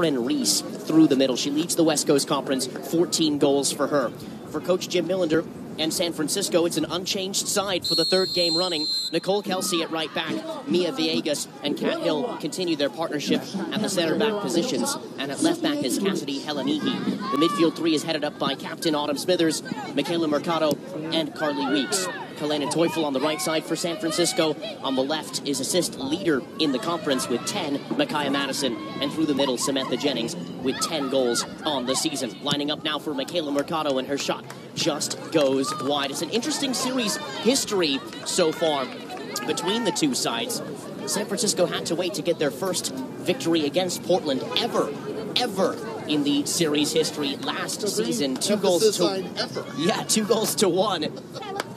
Lauren Reese through the middle. She leads the West Coast Conference, 14 goals for her. For Coach Jim Millender and San Francisco, it's an unchanged side for the third game running. Nicole Kelsey at right back, Mia Villegas and Kat Hill continue their partnership at the center back positions, and at left back is Cassidy Helenihi. The midfield three is headed up by Captain Autumn Smithers, Michaela Mercado, and Carly Weeks. Helena Teufel on the right side for San Francisco. On the left is assist leader in the conference with 10, Micaiah Madison. And through the middle, Samantha Jennings with 10 goals on the season. Lining up now for Michaela Mercado, and her shot just goes wide. It's an interesting series history so far between the two sides. San Francisco had to wait to get their first victory against Portland ever in the series history last season. 2 goals to 1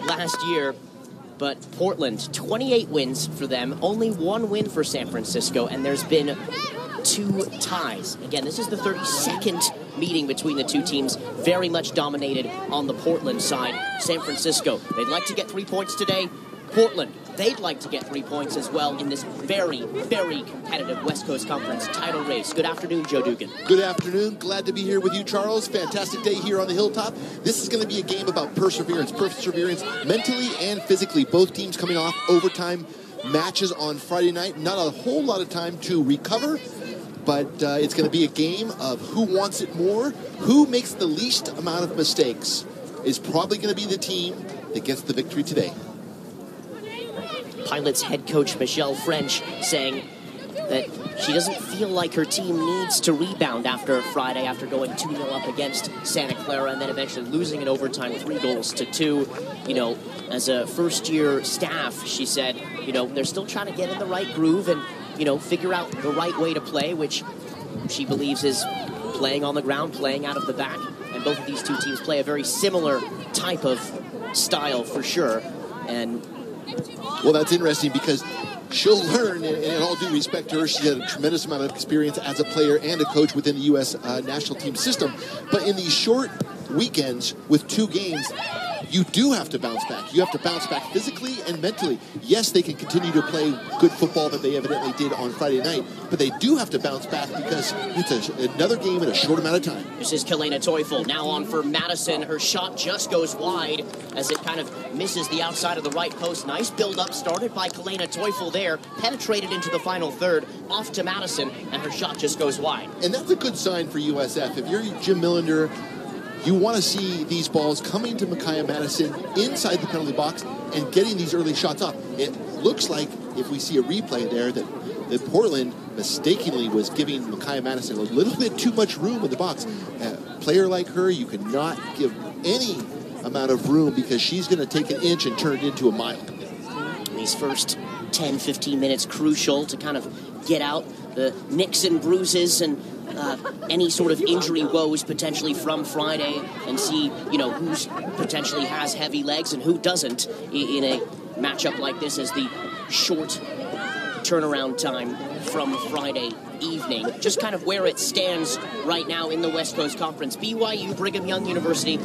last year. But Portland, 28 wins for them, only 1 win for San Francisco, and there's been 2 ties. Again, this is the 32nd meeting between the two teams, very much dominated on the Portland side. San Francisco, they'd like to get 3 points today. Portland, they'd like to get 3 points as well in this very, very competitive West Coast Conference title race. Good afternoon, Joe Dugan. Good afternoon. Glad to be here with you, Charles. Fantastic day here on the Hilltop. This is going to be a game about perseverance mentally and physically. Both teams coming off overtime matches on Friday night. Not a whole lot of time to recover, but it's going to be a game of who wants it more, who makes the least amount of mistakes is probably going to be the team that gets the victory today. Pilots head coach Michelle French saying that she doesn't feel like her team needs to rebound after Friday, after going 2-0 up against Santa Clara and then eventually losing in overtime 3-2. You know, as a first-year staff, she said, you know, they're still trying to get in the right groove and, you know, figure out the right way to play, which she believes is playing on the ground, playing out of the back. And both of these two teams play a very similar type of style for sure. And well, that's interesting because she'll learn, and in all due respect to her, she had a tremendous amount of experience as a player and a coach within the U.S. national team system. But in these short weekends with 2 games, you do have to bounce back. You have to bounce back physically and mentally. Yes, they can continue to play good football that they evidently did on Friday night, but they do have to bounce back because it's another game in a short amount of time. This is Helena Teufel now on for Madison. Her shot just goes wide as it kind of misses the outside of the right post. Nice build-up started by Helena Teufel there, penetrated into the final third, off to Madison, and her shot just goes wide. And that's a good sign for USF. If you're Jim Millender, you want to see these balls coming to Micaiah Madison inside the penalty box and getting these early shots off. It looks like, if we see a replay there, that Portland mistakenly was giving Micaiah Madison a little bit too much room in the box. A player like her, you cannot give any amount of room because she's going to take an inch and turn it into a mile. These first 10, 15 minutes crucial to kind of get out the nicks and bruises and any sort of injury woes potentially from Friday and see, you know, who potentially has heavy legs and who doesn't in a matchup like this as the short turnaround time from Friday evening. Just kind of where it stands right now in the West Coast Conference. BYU, Brigham Young University,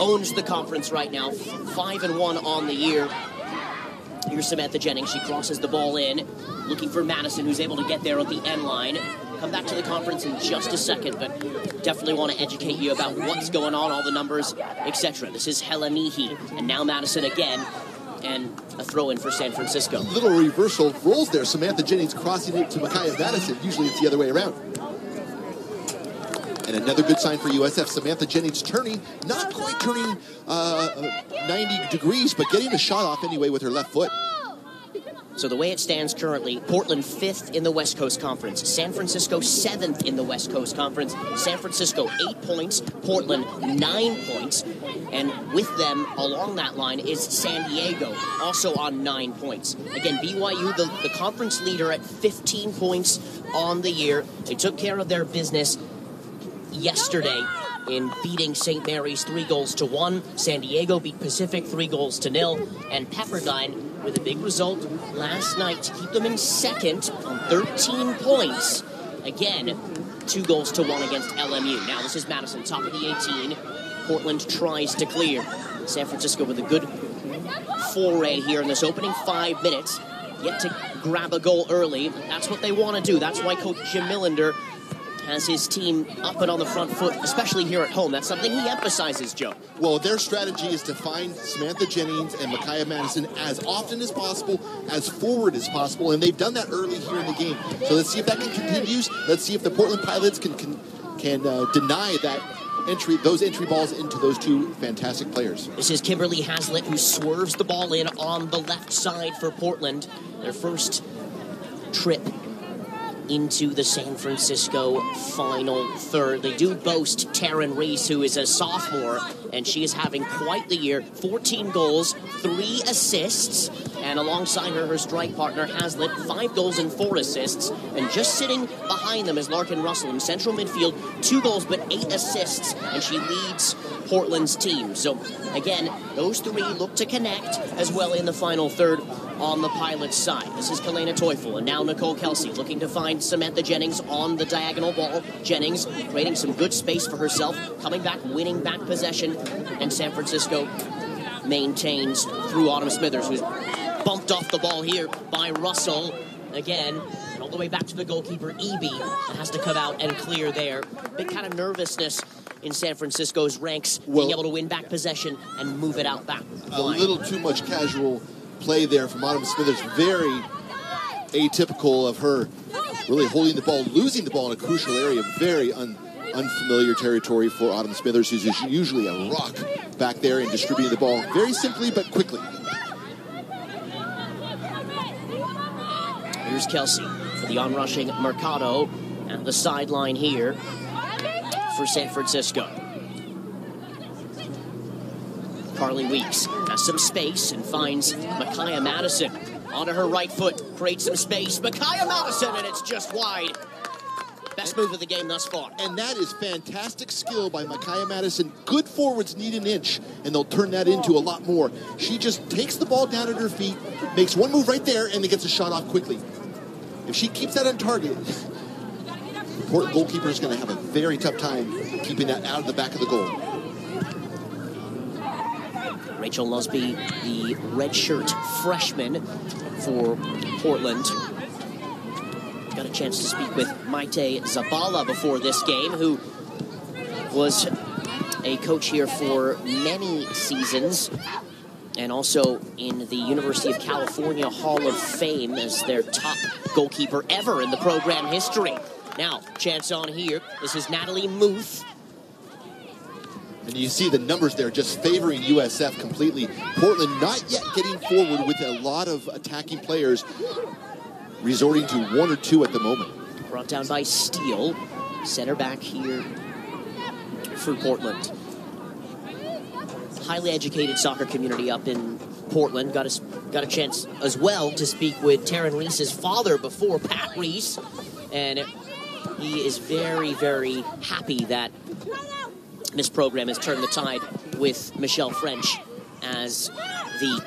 owns the conference right now, 5-1 on the year. Here's Samantha Jennings. She crosses the ball in, looking for Madison, who's able to get there at the end line. Come back to the conference in just a second, but definitely want to educate you about what's going on, all the numbers, etc. This is Helenihi, and now Madison again, and a throw-in for San Francisco. Little reversal rolls there. Samantha Jennings crossing it to Micaiah Madison. Usually it's the other way around. And another good sign for USF. Samantha Jennings turning, not quite turning 90 degrees, but getting a shot off anyway with her left foot. So the way it stands currently, Portland 5th in the West Coast Conference, San Francisco 7th in the West Coast Conference, San Francisco 8 points, Portland 9 points, and with them along that line is San Diego, also on 9 points. Again, BYU, the conference leader at 15 points on the year. They took care of their business yesterday in beating St. Mary's 3-1. San Diego beat Pacific 3-0, and Pepperdine with a big result last night to keep them in second on 13 points. Again, 2-1 against LMU. Now this is Madison, top of the 18. Portland tries to clear. San Francisco with a good foray here in this opening 5 minutes. Yet to grab a goal early. That's what they want to do. That's why Coach Jim Millender has his team up and on the front foot, especially here at home. That's something he emphasizes, Joe. Well, their strategy is to find Samantha Jennings and Micaiah Madison as often as possible, as forward as possible, and they've done that early here in the game. So let's see if that continue. Let's see if the Portland Pilots can deny that those entry balls into those two fantastic players. This is Kimberly Haslett, who swerves the ball in on the left side for Portland. Their first trip into the San Francisco final third. They do boast Taryn Reese, who is a sophomore, and she is having quite the year. 14 goals, 3 assists, and alongside her strike partner Haslett, 5 goals and 4 assists. And just sitting behind them is Larkin Russell in central midfield, 2 goals but 8 assists, and she leads Portland's team. So again, those 3 look to connect as well in the final third on the Pilots' side. This is Kalena Teufel, and now Nicole Kelsey looking to find Samantha Jennings on the diagonal ball. Jennings creating some good space for herself, coming back, winning back possession, and San Francisco maintains through Autumn Smithers, who's bumped off the ball here by Russell again, and all the way back to the goalkeeper, Eby, that has to come out and clear there. Big kind of nervousness in San Francisco's ranks, being able to win back possession and move it out back wide. A little too much casual play there from Autumn Smithers. Very atypical of her really holding the ball, losing the ball in a crucial area. Very unfamiliar territory for Autumn Smithers, who's usually a rock back there and distributing the ball very simply but quickly. Here's Kelsey for the onrushing Mercado at the sideline here for San Francisco. Carly Weeks has some space and finds Micaiah Madison onto her right foot, creates some space. Micaiah Madison, and it's just wide. Best move of the game thus far. And that is fantastic skill by Micaiah Madison. Good forwards need an inch, and they'll turn that into a lot more. She just takes the ball down at her feet, makes one move right there, and then gets a shot off quickly. If she keeps that on target, the Portland goalkeeper is going to have a very tough time keeping that out of the back of the goal. Rachel Lusby, the redshirt freshman for Portland. Got a chance to speak with Maite Zabala before this game, who was a coach here for many seasons and also in the University of California Hall of Fame as their top goalkeeper ever in the program history. Now, chance on here. This is Natalie Muth. And you see the numbers there just favoring USF completely. Portland not yet getting forward with a lot of attacking players, resorting to 1 or 2 at the moment. Brought down by Steele. Center back here for Portland. Highly educated soccer community up in Portland. Got a chance as well to speak with Taryn Reese's father before, Pat Reese. And he is very, very happy that this program has turned the tide with Michelle French as the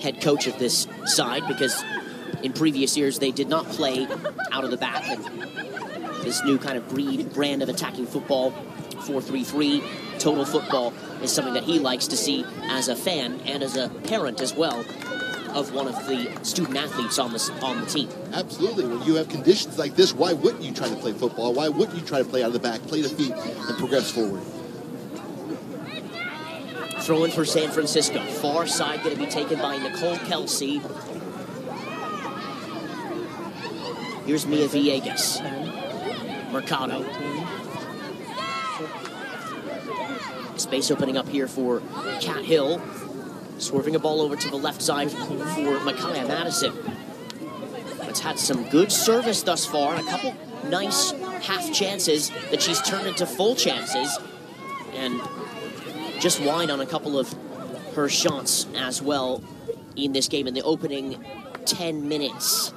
head coach of this side, because in previous years they did not play out of the back. And this new kind of brand of attacking football, 4-3-3, total football, is something that he likes to see as a fan and as a parent as well of one of the student athletes on the team. Absolutely. When you have conditions like this, why wouldn't you try to play football? Why wouldn't you try to play out of the back, play the feet, and progress forward? Throw in for San Francisco. Far side going to be taken by Nicole Kelsey. Here's Mia Villegas. Mercado. Space opening up here for Kat Hill. Swerving a ball over to the left side for Micaiah Madison. It's had some good service thus far. A couple nice half chances that she's turned into full chances. And just wide on a couple of her shots as well in this game in the opening 10 minutes.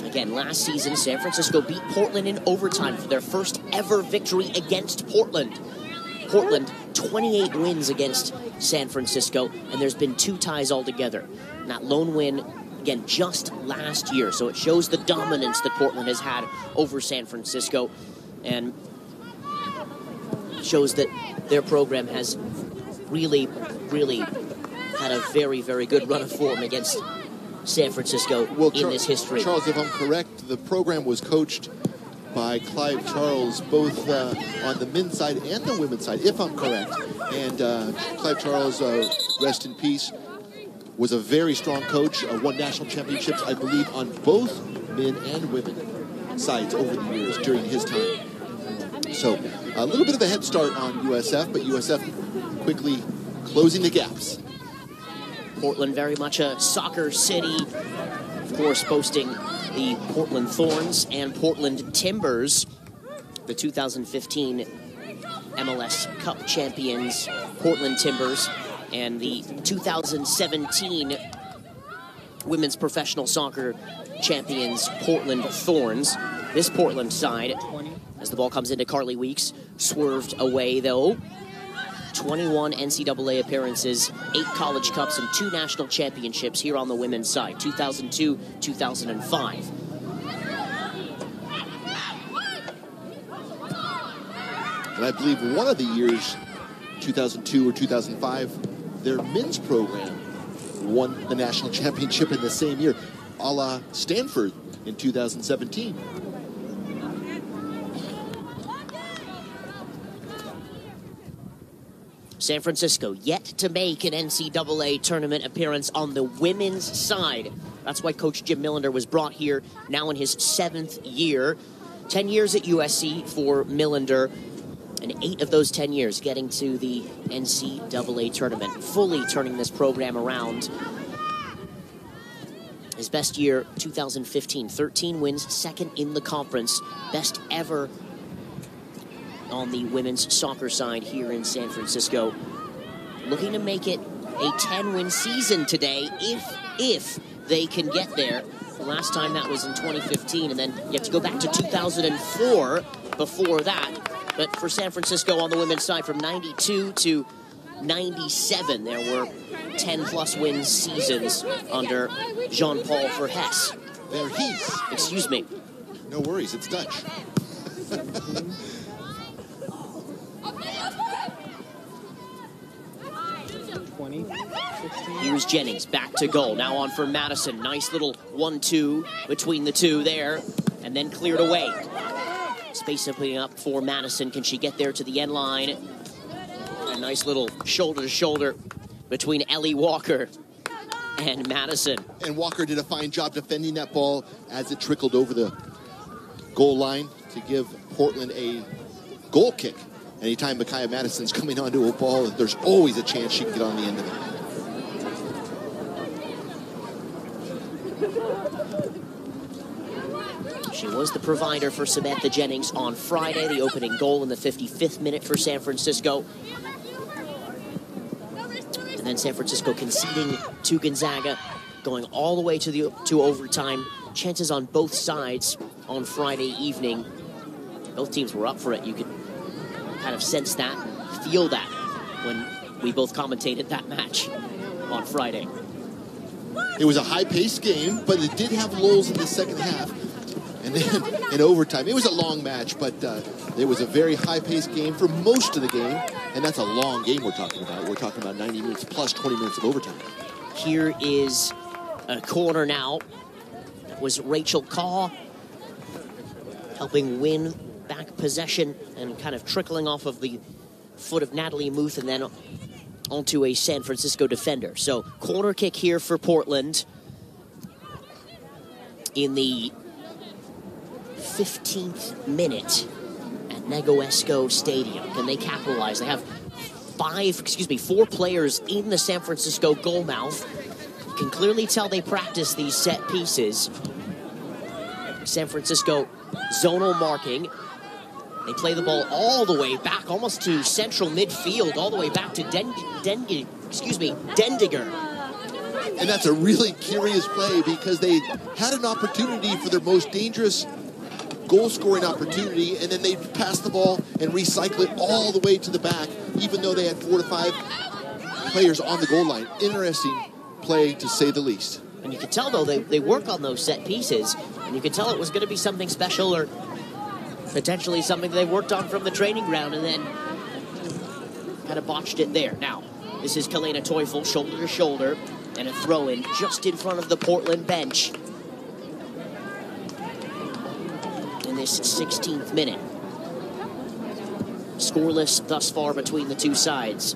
Again, last season, San Francisco beat Portland in overtime for their first ever victory against Portland. Portland, 28 wins against San Francisco, and there's been 2 ties altogether. And that lone win, again, just last year. So it shows the dominance that Portland has had over San Francisco, and shows that their program has really, really had a very, very good run of form against San Francisco in this history. Charles, if I'm correct, the program was coached by Clive Charles, both on the men's side and the women's side, if I'm correct. And Clive Charles, rest in peace, was a very strong coach, won national championships, I believe, on both men and women sides over the years during his time. So a little bit of a head start on USF, but USF quickly closing the gaps. Portland very much a soccer city, of course, boasting the Portland Thorns and Portland Timbers, the 2015 MLS Cup champions, Portland Timbers, and the 2017 Women's Professional Soccer champions, Portland Thorns. This Portland side, as the ball comes into Carly Weeks, swerved away, though. 21 NCAA appearances, 8 college cups, and 2 national championships here on the women's side, 2002, 2005. And I believe one of the years, 2002 or 2005, their men's program won the national championship in the same year, a la Stanford in 2017. San Francisco yet to make an NCAA tournament appearance on the women's side. That's why Coach Jim Millender was brought here, now in his 7th year. 10 years at USC for Millender, and 8 of those 10 years getting to the NCAA tournament, fully turning this program around. His best year, 2015, 13 wins, second in the conference, best ever on the women's soccer side here in San Francisco. Looking to make it a 10-win season today, if they can get there. The last time that was in 2015, and then you have to go back to 2004 before that. But for San Francisco on the women's side, from 92 to 97, there were 10-plus win seasons under Jean-Paul Verhesse. Verhesse. Excuse me. No worries, it's Dutch. Here's Jennings, back to goal. Now on for Madison. Nice little 1-2 between the two there, and then cleared away. Space opening up for Madison. Can she get there to the end line? A nice little shoulder-to-shoulder between Ellie Walker and Madison. And Walker did a fine job defending that ball as it trickled over the goal line to give Portland a goal kick. Anytime Micaiah Madison's coming onto a ball, there's always a chance she can get on the end of it. She was the provider for Samantha Jennings on Friday, the opening goal in the 55th minute for San Francisco. And then San Francisco conceding to Gonzaga, going all the way to overtime. Chances on both sides on Friday evening. Both teams were up for it. You could kind of sense that, feel that when we both commentated that match on Friday. It was a high-paced game, but it did have lulls in the second half. And then in overtime, it was a long match, but it was a very high-paced game for most of the game. And that's a long game we're talking about. We're talking about 90 minutes plus 20 minutes of overtime. Here is a corner now. That was Rachel Kaw helping win back possession and kind of trickling off of the foot of Natalie Muth and then onto a San Francisco defender. So corner kick here for Portland in the 15th minute at Negoesco Stadium. Can they capitalize? They have 4 players in the San Francisco goal mouth. You can clearly tell they practice these set pieces. San Francisco zonal marking. They play the ball all the way back, almost to central midfield, all the way back to Dendiger. And that's a really curious play because they had an opportunity for their most dangerous goal-scoring opportunity, and then they pass the ball and recycle it all the way to the back, even though they had 4 to 5 players on the goal line. Interesting play, to say the least. And you could tell, though, they work on those set pieces, and you could tell it was going to be something special or potentially something they worked on from the training ground and then kind of botched it there. Now, this is Kalena Teufel, shoulder to shoulder, and a throw-in just in front of the Portland bench. this 16th minute. Scoreless thus far between the two sides.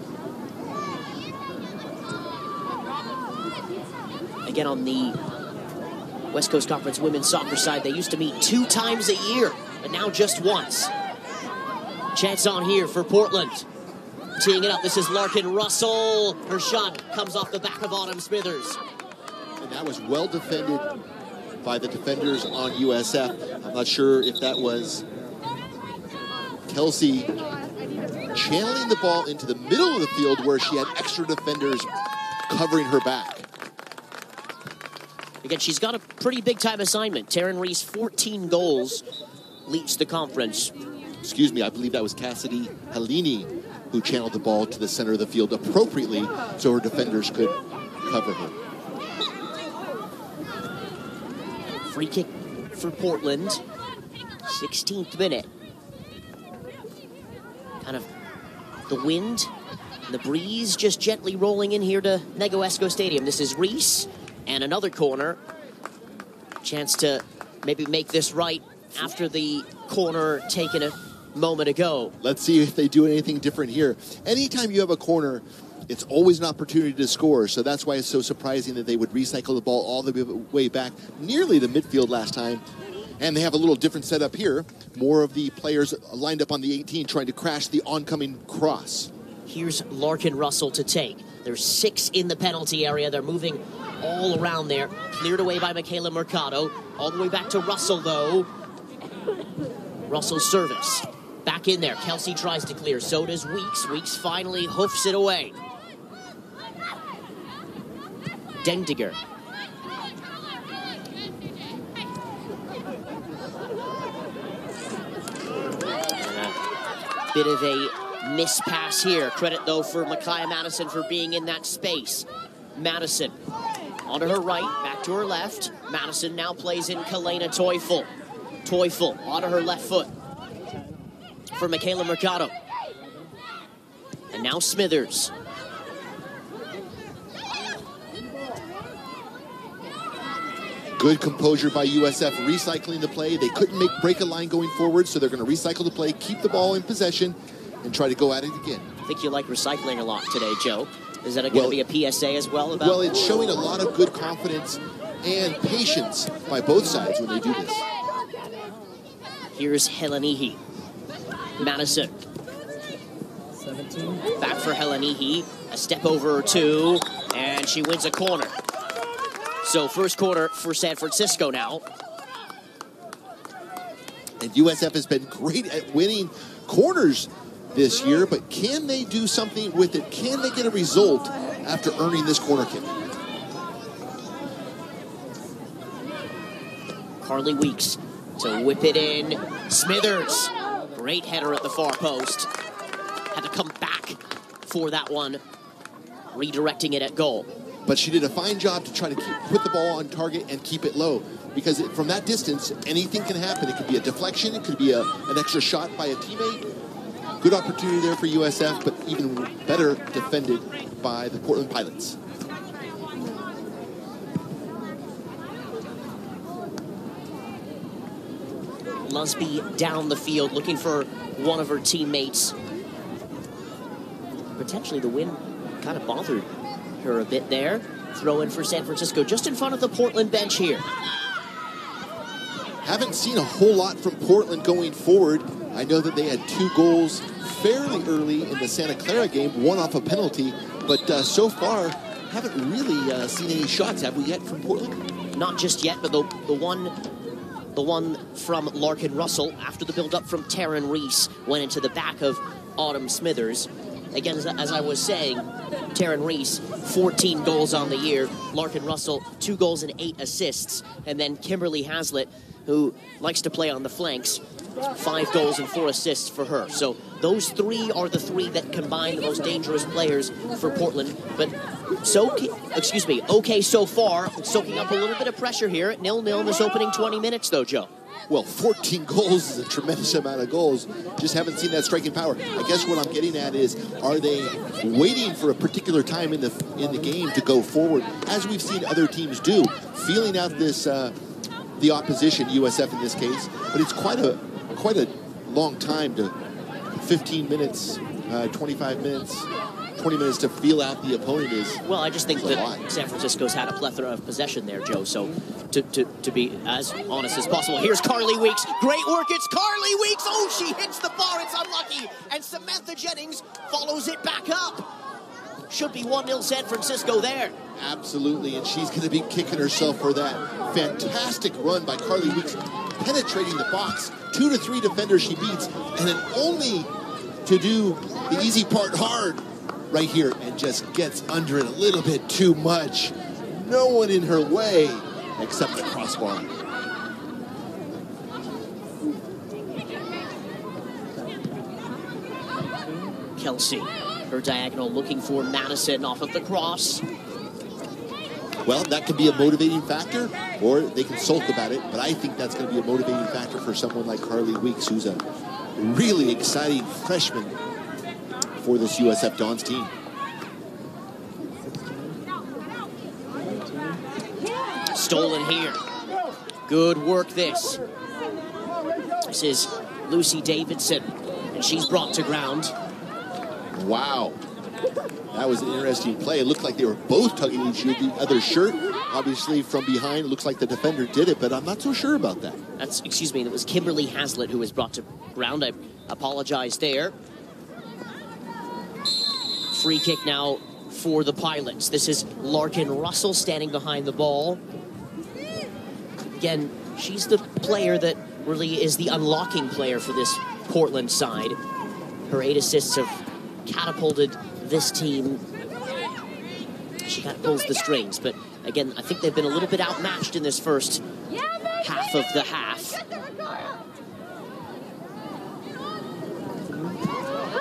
Again, on the West Coast Conference women's soccer side, they used to meet 2 times a year, but now just once. Chance on here for Portland. Teeing it up, this is Larkin Russell. Her shot comes off the back of Autumn Smithers. And that was well defended by the defenders on USF. I'm not sure if that was Kelsey channeling the ball into the middle of the field where she had extra defenders covering her back. Again, she's got a pretty big-time assignment. Taryn Reese, 14 goals, leads the conference. Excuse me, I believe that was Cassidy Helini who channeled the ball to the center of the field appropriately so her defenders could cover her. Free kick for Portland, 16th minute. Kind of the wind, the breeze just gently rolling in here to Negoesco Stadium. This is Reese, and another corner. Chance to maybe make this right after the corner taken a moment ago. Let's see if they do anything different here. Anytime you have a corner, it's always an opportunity to score, so that's why it's so surprising that they would recycle the ball all the way back nearly the midfield last time. And they have a little different setup here. More of the players lined up on the 18 trying to crash the oncoming cross. Here's Larkin Russell to take. There's 6 in the penalty area. They're moving all around there. Cleared away by Michaela Mercado. All the way back to Russell, though. Russell's service. Back in there. Kelsey tries to clear. So does Weeks. Weeks finally hoofs it away. Dendiger. Bit of a mispass here. Credit, though, for Micaiah Madison for being in that space. Madison onto her right, back to her left. Madison now plays in Kalena Teufel. Teufel onto her left foot for Michaela Mercado. And now Smithers. Good composure by USF, recycling the play. They couldn't break a line going forward, so they're going to recycle the play, keep the ball in possession, and try to go at it again. I think you like recycling a lot today, Joe. Is that going to be a PSA as well? About? Well, it's showing a lot of good confidence and patience by both sides when they do this. Here's Helenihi. Madison. 17. Back for Helenihi. A step over or two, and she wins a corner. So first quarter for San Francisco now. And USF has been great at winning corners this year, but can they do something with it? Can they get a result after earning this corner kick? Carly Weeks to whip it in. Smithers, great header at the far post. Had to come back for that one, redirecting it at goal. But she did a fine job to try to put the ball on target and keep it low. Because from that distance, anything can happen. It could be a deflection. It could be an extra shot by a teammate. Good opportunity there for USF, but even better defended by the Portland Pilots. Lusby down the field, looking for one of her teammates. Potentially the wind kind of bothered her a bit there. Throw in for San Francisco, just in front of the Portland bench here. Haven't seen a whole lot from Portland going forward. I know that they had 2 goals fairly early in the Santa Clara game, one off a penalty, but so far haven't really seen any shots, have we yet, from Portland? Not just yet, but the one from Larkin Russell after the build-up from Taryn Reese went into the back of Autumn Smithers. Again, as I was saying, Taryn Reese, 14 goals on the year. Larkin Russell, 2 goals and 8 assists. And then Kimberly Haslett, who likes to play on the flanks, 5 goals and 4 assists for her. So those 3 are the 3 that combine the most dangerous players for Portland. But okay so far. Soaking up a little bit of pressure here at 0-0 in this opening 20 minutes, though, Joe. Well, 14 goals is a tremendous amount of goals. Just haven't seen that striking power. I guess what I'm getting at is, are they waiting for a particular time in the game to go forward, as we've seen other teams do, feeling out this the opposition, USF in this case, but it's quite a long time to 15 minutes, 25 minutes, 20 minutes to feel out the opponent is. Well, I just think that San Francisco's had a plethora of possession there, Joe. So to be as honest as possible, here's Carly Weeks. Great work. It's Carly Weeks. Oh, she hits the bar. It's unlucky. And Samantha Jennings follows it back up. Should be 1-0 San Francisco there. Absolutely, and she's going to be kicking herself for that fantastic run by Carly Weeks, penetrating the box. 2 to 3 defenders she beats, and then only to do the easy part hard right here, and just gets under it a little bit too much. No one in her way except the crossbar. Kelsey, her diagonal looking for Madison off of the cross. Well, that could be a motivating factor, or they can sulk about it, but I think that's going to be a motivating factor for someone like Carly Weeks, who's a really exciting freshman for this USF Dons team. Stolen here. Good work this. This is Lucy Davidson, and she's brought to ground. Wow. That was an interesting play. It looked like they were both tugging each other's shirt. Obviously, from behind, it looks like the defender did it, but I'm not so sure about that. Excuse me, that was Kimberly Haslett who was brought to ground. I apologize there. Free kick now for the Pilots. This is Larkin Russell standing behind the ball. Again, she's the player that really is the unlocking player for this Portland side. Her 8 assists have catapulted this team. She kind of pulls the strings, but again, I think they've been a little bit outmatched in this first half of the half.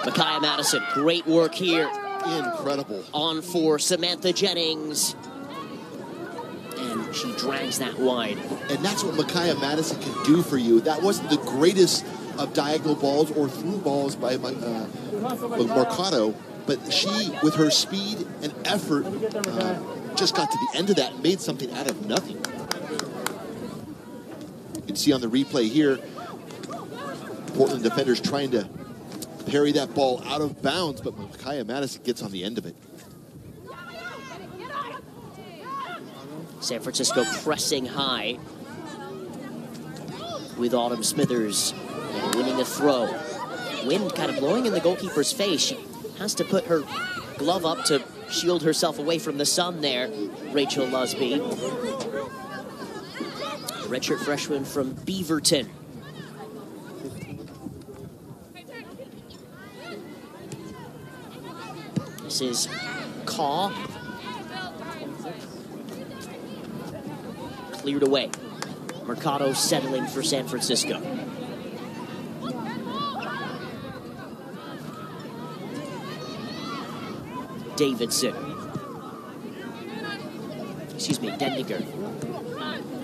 Micaiah Madison, great work here. Incredible. On for Samantha Jennings. And she drags that wide. And that's what Micaiah Madison can do for you. That wasn't the greatest of diagonal balls or through balls by Mercado, but she, with her speed and effort, just got to the end of that and made something out of nothing. You can see on the replay here, Portland defenders trying to parry that ball out of bounds, but Micaiah Madison gets on the end of it. San Francisco pressing high with Autumn Smithers and winning a throw. Wind kind of blowing in the goalkeeper's face. She has to put her glove up to shield herself away from the sun there, Rachel Lusby. Redshirt freshman from Beaverton. This is Caw. Cleared away. Mercado settling for San Francisco. Davidson. Excuse me, Dendiger.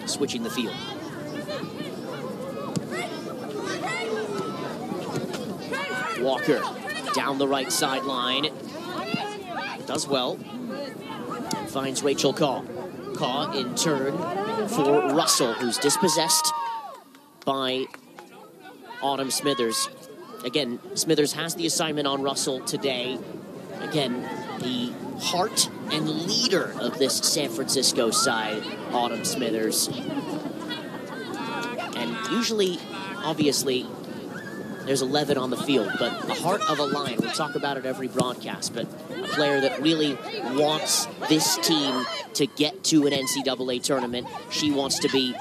Switching the field. Walker down the right sideline. Does well. And finds Rachel Caw. Caw in turn for Russell, who's dispossessed by Autumn Smithers. Again, Smithers has the assignment on Russell today. Again, the heart and leader of this San Francisco side, Autumn Smithers. And usually, obviously, there's 11 on the field, but the heart of a lion, we talk about it every broadcast, but a player that really wants this team to get to an NCAA tournament. She wants to be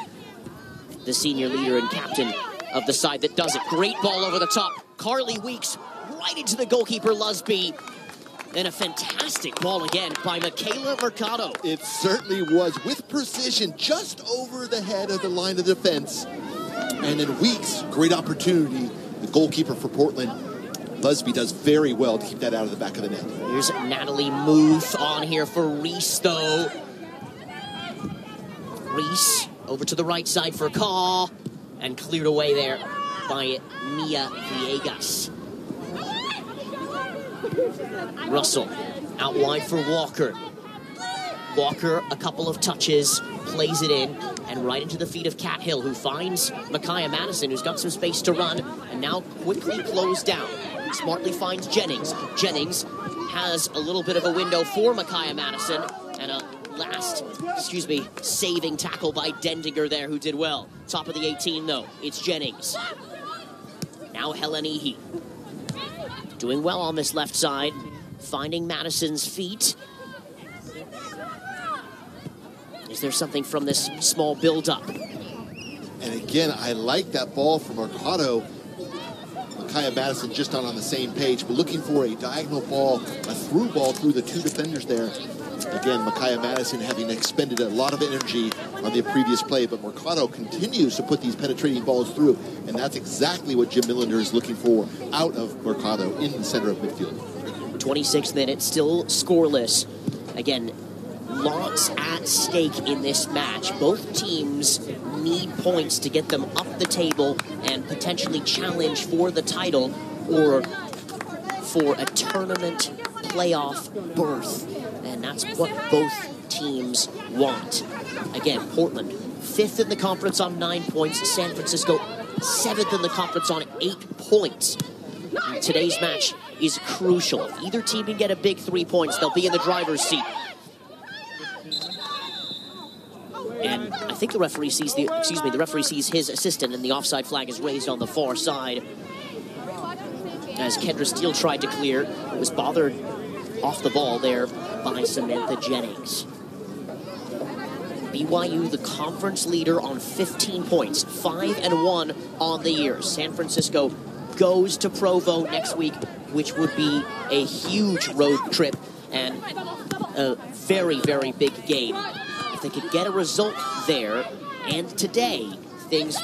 the senior leader and captain of the side that does it. Great ball over the top. Carly Weeks right into the goalkeeper, Lusby. And a fantastic ball again by Michaela Mercado. It certainly was, with precision, just over the head of the line of defense. And in Weeks, great opportunity. The goalkeeper for Portland, Lusby, does very well to keep that out of the back of the net. Here's Natalie Muth on here for Reese, though. Reese over to the right side for Caw, and cleared away there by Mia Villegas. Russell out wide for Walker. Walker, a couple of touches, plays it in. and right into the feet of Kat Hill, who finds Micaiah Madison, who's got some space to run, and now quickly closed down. Smartly finds Jennings. Jennings has a little bit of a window for Micaiah Madison, and a saving tackle by Dendinger there, who did well. Top of the 18, though, it's Jennings. Now Helen Ehe. Doing well on this left side, finding Madison's feet. Is there something from this small build-up? And again, I like that ball from Mercado. Micaiah Madison just not on the same page, but looking for a diagonal ball, a through ball through the two defenders there. Again, Micaiah Madison having expended a lot of energy on the previous play, but Mercado continues to put these penetrating balls through, and that's exactly what Jim Millender is looking for out of Mercado in the center of midfield. 26 minutes, still scoreless. Again, lots at stake in this match. Both teams need points to get them up the table and potentially challenge for the title or for a tournament playoff berth. And that's what both teams want. Again, Portland, 5th in the conference on 9 points. San Francisco, 7th in the conference on 8 points. And today's match is crucial. If either team can get a big 3 points, they'll be in the driver's seat. And I think the referee sees the referee sees his assistant, and the offside flag is raised on the far side. As Kendra Steele tried to clear, it was bothered off the ball there by Samantha Jennings. BYU, the conference leader on 15 points, 5-1 on the year. San Francisco goes to Provo next week, which would be a huge road trip and a very, very big game. If they could get a result there, and today, things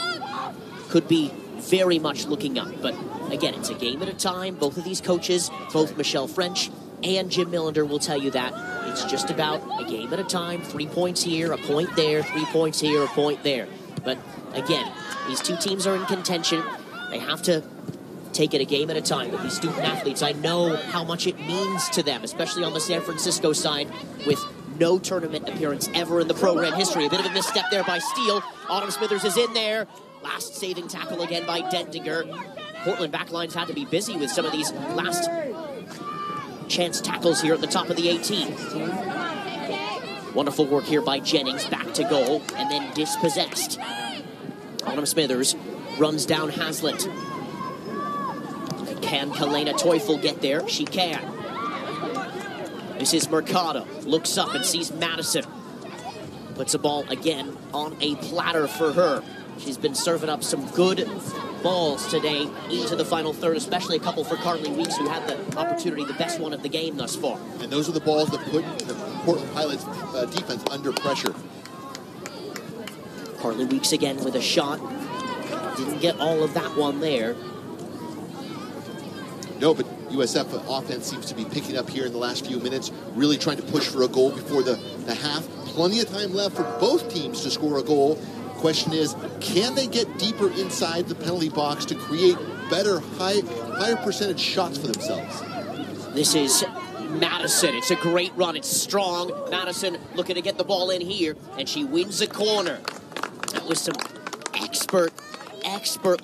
could be very much looking up. But again, it's a game at a time. Both of these coaches, both Michelle French and Jim Millender, will tell you that it's just about a game at a time. 3 points here, a point there, 3 points here, a point there. But again, these two teams are in contention. They have to take it a game at a time. But these student athletes, I know how much it means to them, especially on the San Francisco side, with no tournament appearance ever in the program history. A bit of a misstep there by Steele. Autumn Smithers is in there. Last saving tackle again by Dendinger. Portland backlines had to be busy with some of these last chance tackles here at the top of the 18. Wonderful work here by Jennings. Back to goal and then dispossessed. Autumn Smithers runs down Hazlitt. Can Kalena Teufel get there? She can. This is Mercado. Looks up and sees Madison. Puts a ball again on a platter for her. She's been serving up some good balls today into the final third, especially a couple for Carly Weeks, who had the opportunity, the best one of the game thus far. And those are the balls that put the Portland Pilots defense under pressure. Carly Weeks again with a shot. Didn't get all of that one there. No, but USF offense seems to be picking up here in the last few minutes, really trying to push for a goal before the half. Plenty of time left for both teams to score a goal. Question is, can they get deeper inside the penalty box to create better, higher percentage shots for themselves? This is Madison. It's a great run. It's strong. Madison looking to get the ball in here, and she wins a corner. That was some expert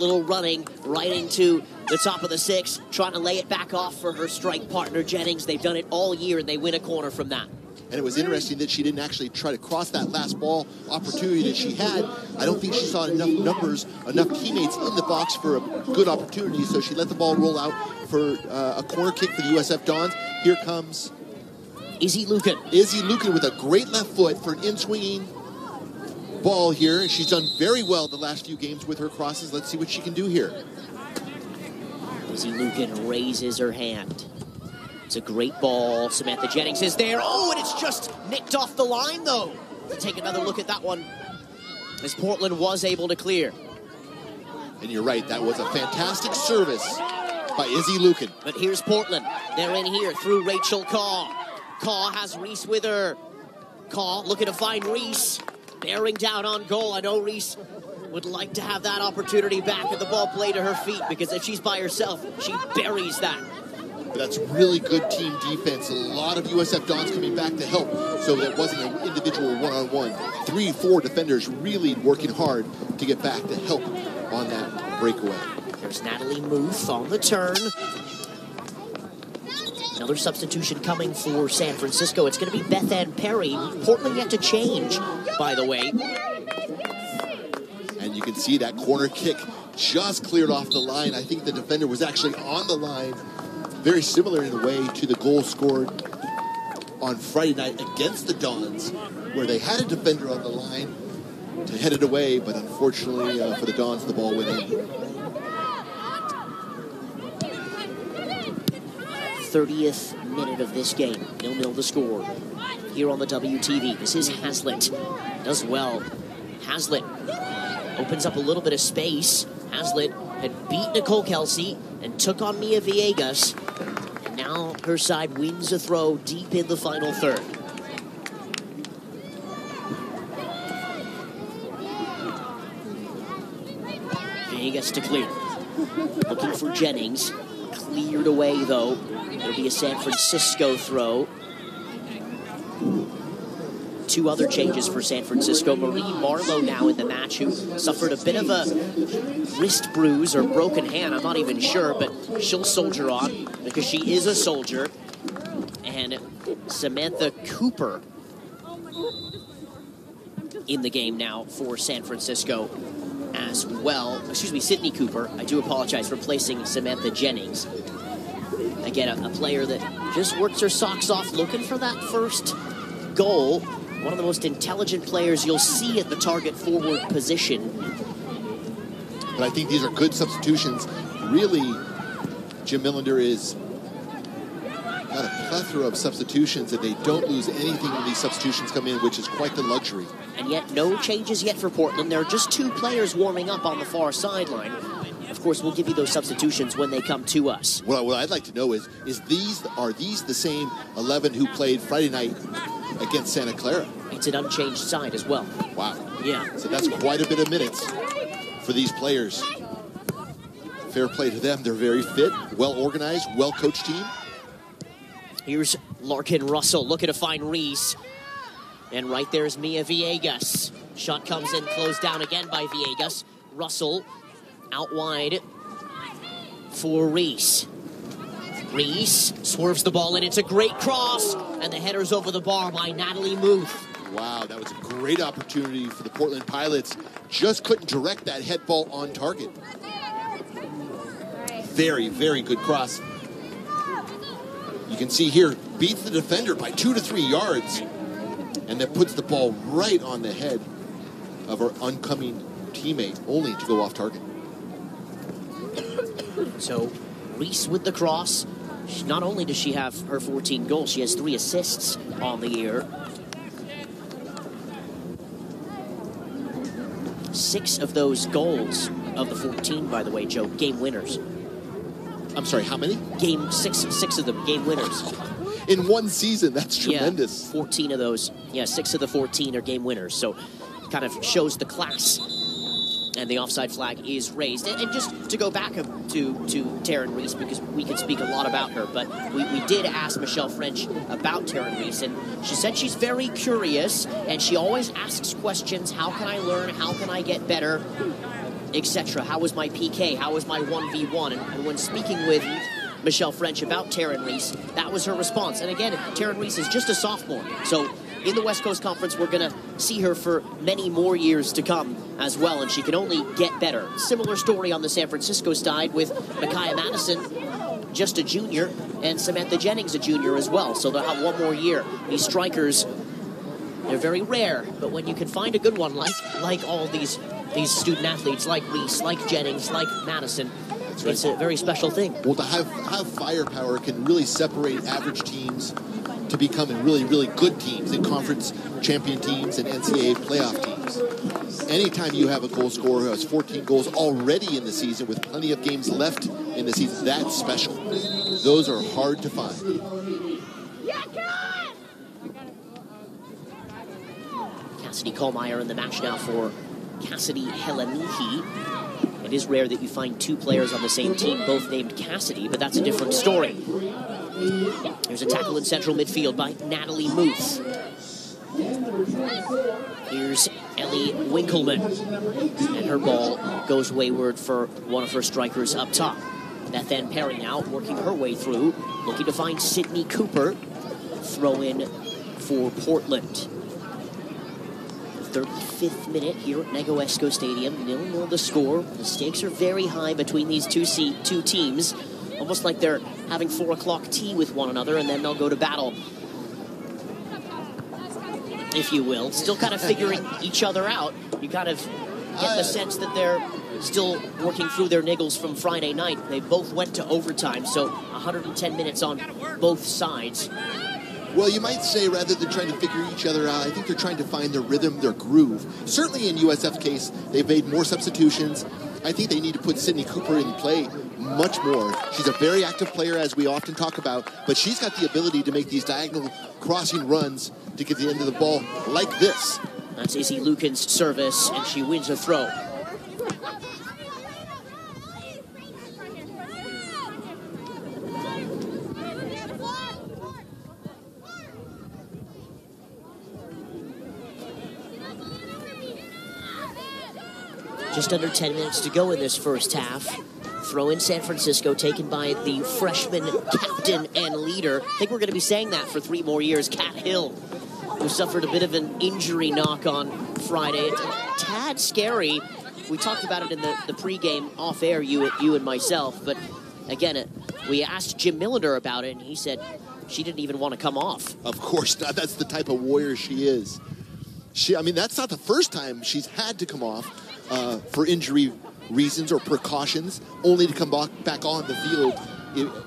little running right into the top of the 6, trying to lay it back off for her strike partner, Jennings. They've done it all year, and they win a corner from that. And it was interesting that she didn't actually try to cross that last ball opportunity that she had. I don't think she saw enough teammates in the box for a good opportunity, so she let the ball roll out for a corner kick for the USF Dons. Here comes Izzy Lucan. Izzy Lucan with a great left foot for an in-swinging ball here. She's done very well the last few games with her crosses. Let's see what she can do here. Izzy Lucan raises her hand. It's a great ball. Samantha Jennings is there. Oh, and it's just nicked off the line, though. Take another look at that one, as Portland was able to clear. And you're right, that was a fantastic service by Izzy Lucan. But here's Portland. They're in here through Rachel Kaw. Kaw has Reese with her. Kaw looking to find Reese. Bearing down on goal. I know Reese would like to have that opportunity back, and the ball played to her feet, because if she's by herself, she buries that. but that's really good team defense. A lot of USF Dons coming back to help, so that wasn't an individual one-on-one. 3-4 defenders really working hard to get back to help on that breakaway. There's Natalie Muth on the turn. Another substitution coming for San Francisco. It's going to be Beth Ann Perry. Portland yet to change, by the way. And you can see that corner kick just cleared off the line. I think the defender was actually on the line, very similar in a way to the goal scored on Friday night against the Dons, where they had a defender on the line to head it away, but unfortunately for the Dons, the ball went in. 30th minute of this game. 0-0 the score. Here on the WTV, this is Haslett. Does well. Haslett opens up a little bit of space. Haslett had beat Nicole Kelsey and took on Mia Villegas. And now her side wins a throw deep in the final third. Villegas to clear. Looking for Jennings. Cleared away, though. It'll be a San Francisco throw. Two other changes for San Francisco. Marie Marlowe now in the match, who suffered a bit of a wrist bruise or broken hand. I'm not even sure, but she'll soldier on because she is a soldier. And Samantha Cooper in the game now for San Francisco as well. Excuse me, Sydney Cooper. I do apologize, replacing Samantha Jennings. Again, a player that just works her socks off looking for that first goal. One of the most intelligent players you'll see at the target forward position. But I think these are good substitutions. Really, Jim Millender is got a plethora of substitutions, and they don't lose anything when these substitutions come in, which is quite the luxury. And yet, no changes yet for Portland. There are just two players warming up on the far sideline. Of course, we'll give you those substitutions when they come to us. What I'd like to know is are these the same 11 who played Friday night against Santa Clara? It's an unchanged side as well. Wow. Yeah. So that's quite a bit of minutes for these players. Fair play to them. They're very fit, well-organized, well-coached team. Here's Larkin Russell looking to find Reese. And right there's Mia Villegas. Shot comes in, closed down again by Villegas. Russell out wide for Reese. Reese swerves the ball in. It's a great cross. And the header's over the bar by Natalie Muth. Wow, that was a great opportunity for the Portland Pilots. Just couldn't direct that head ball on target. Very, very good cross. You can see here, beats the defender by 2 to 3 yards. And that puts the ball right on the head of our oncoming teammate, only to go off target. So, Reese with the cross. Not only does she have her 14 goals, she has 3 assists on the year. 6 of those goals of the 14, by the way, Joe, game winners. I'm sorry, how many? Six of them, game winners. In one season, that's tremendous. Yeah, 14 of those. Yeah, 6 of the 14 are game winners. So, kind of shows the class. And the offside flag is raised. And just to go back to Taryn Reese, because we could speak a lot about her, but we did ask Michelle French about Taryn Reese, and she said she's very curious, and she always asks questions. How can I learn? How can I get better? Etc. How was my PK? How was my 1v1? And when speaking with Michelle French about Taryn Reese, that was her response. And again, Taryn Reese is just a sophomore. So in the West Coast Conference, we're going to see her for many more years to come as well, and she can only get better. Similar story on the San Francisco side with Micaiah Madison, just a junior, and Samantha Jennings, a junior as well. So they'll have one more year. These strikers, they're very rare, but when you can find a good one, like all these student athletes, like Reese, like Jennings, like Madison, it's a very special thing. Well, to have firepower can really separate average teams to becoming really, really good teams and conference champion teams and NCAA playoff teams. Anytime you have a goal scorer who has 14 goals already in the season with plenty of games left in the season, that's special. Those are hard to find. Cassidy Kohlmeyer in the match now for Cassidy Helenihi. It is rare that you find two players on the same team, both named Cassidy, but that's a different story. Here's a tackle in central midfield by Natalie Muth. Here's Ellie Winkleman, and her ball goes wayward for one of her strikers up top. Beth Ann Perry now working her way through, looking to find Sydney Cooper. Throw in for Portland. 35th minute here at Negewesco Stadium. 0-0 the score. The stakes are very high between these two teams. Almost like they're having 4 o'clock tea with one another, and then they'll go to battle, if you will. Still kind of figuring each other out. You kind of get the sense that they're still working through their niggles from Friday night. They both went to overtime, so 110 minutes on both sides. Well, you might say rather than trying to figure each other out, I think they're trying to find their rhythm, their groove. Certainly in USF's case, they've made more substitutions. I think they need to put Sydney Cooper in play much more. She's a very active player, as we often talk about, but she's got the ability to make these diagonal crossing runs to get the end of the ball like this. That's Izzy Lucan's service, and she wins a throw. Just under 10 minutes to go in this first half. Throw in San Francisco, taken by the freshman captain and leader. I think we're going to be saying that for 3 more years. Kat Hill, who suffered a bit of an injury knock on Friday. It's a tad scary. We talked about it in the pregame off-air, you and myself. But again, we asked Jim Millender about it, and he said she didn't even want to come off. Of course not. That's the type of warrior she is. I mean, that's not the first time she's had to come off for injury reasons or precautions, only to come back on the field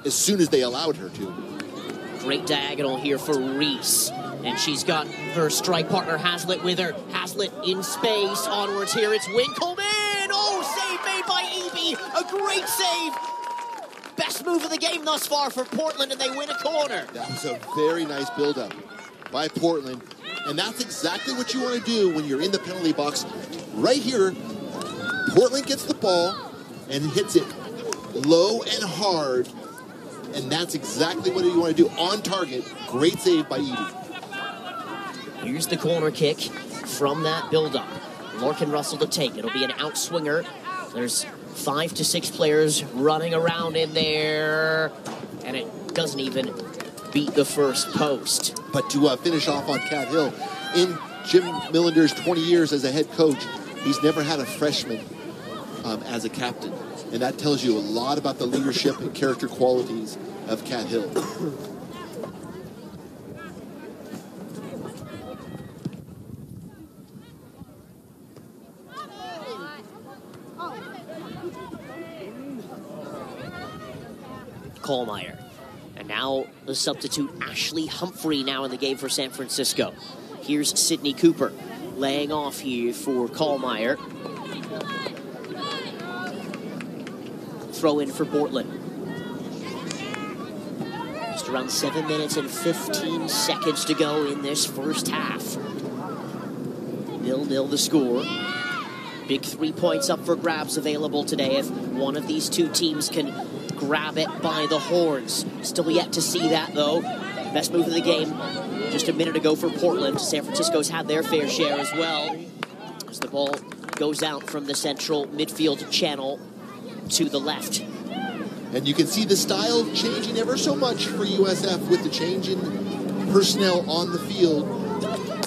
as soon as they allowed her to. Great diagonal here for Reese. And she's got her strike partner Haslett with her. Haslett in space. Onwards here, it's Winkleman. Oh, save made by Eby. A great save. Best move of the game thus far for Portland, and they win a corner. That was a very nice build-up by Portland. And that's exactly what you want to do when you're in the penalty box. Right here, Portland gets the ball and hits it low and hard. And that's exactly what you want to do on target. Great save by Edie. Here's the corner kick from that build-up. Larkin Russell to take. It'll be an outswinger. There's 5 to 6 players running around in there. And it doesn't even beat the first post. But to finish off on Kat Hill, in Jim Millender's 20 years as a head coach, he's never had a freshman as a captain. And that tells you a lot about the leadership and character qualities of Kat Hill. Kohlmeyer. And now the substitute Ashley Humphrey now in the game for San Francisco. Here's Sydney Cooper laying off here for Kohlmeyer. Throw in for Portland. Just around 7 minutes and 15 seconds to go in this first half. 0-0 the score. Big 3 points up for grabs available today if one of these two teams can grab it by the horns. Still yet to see that, though. Best move of the game just a minute ago for Portland. San Francisco's had their fair share as well, as the ball goes out from the central midfield channel to the left. And you can see the style changing ever so much for USF with the change in personnel on the field.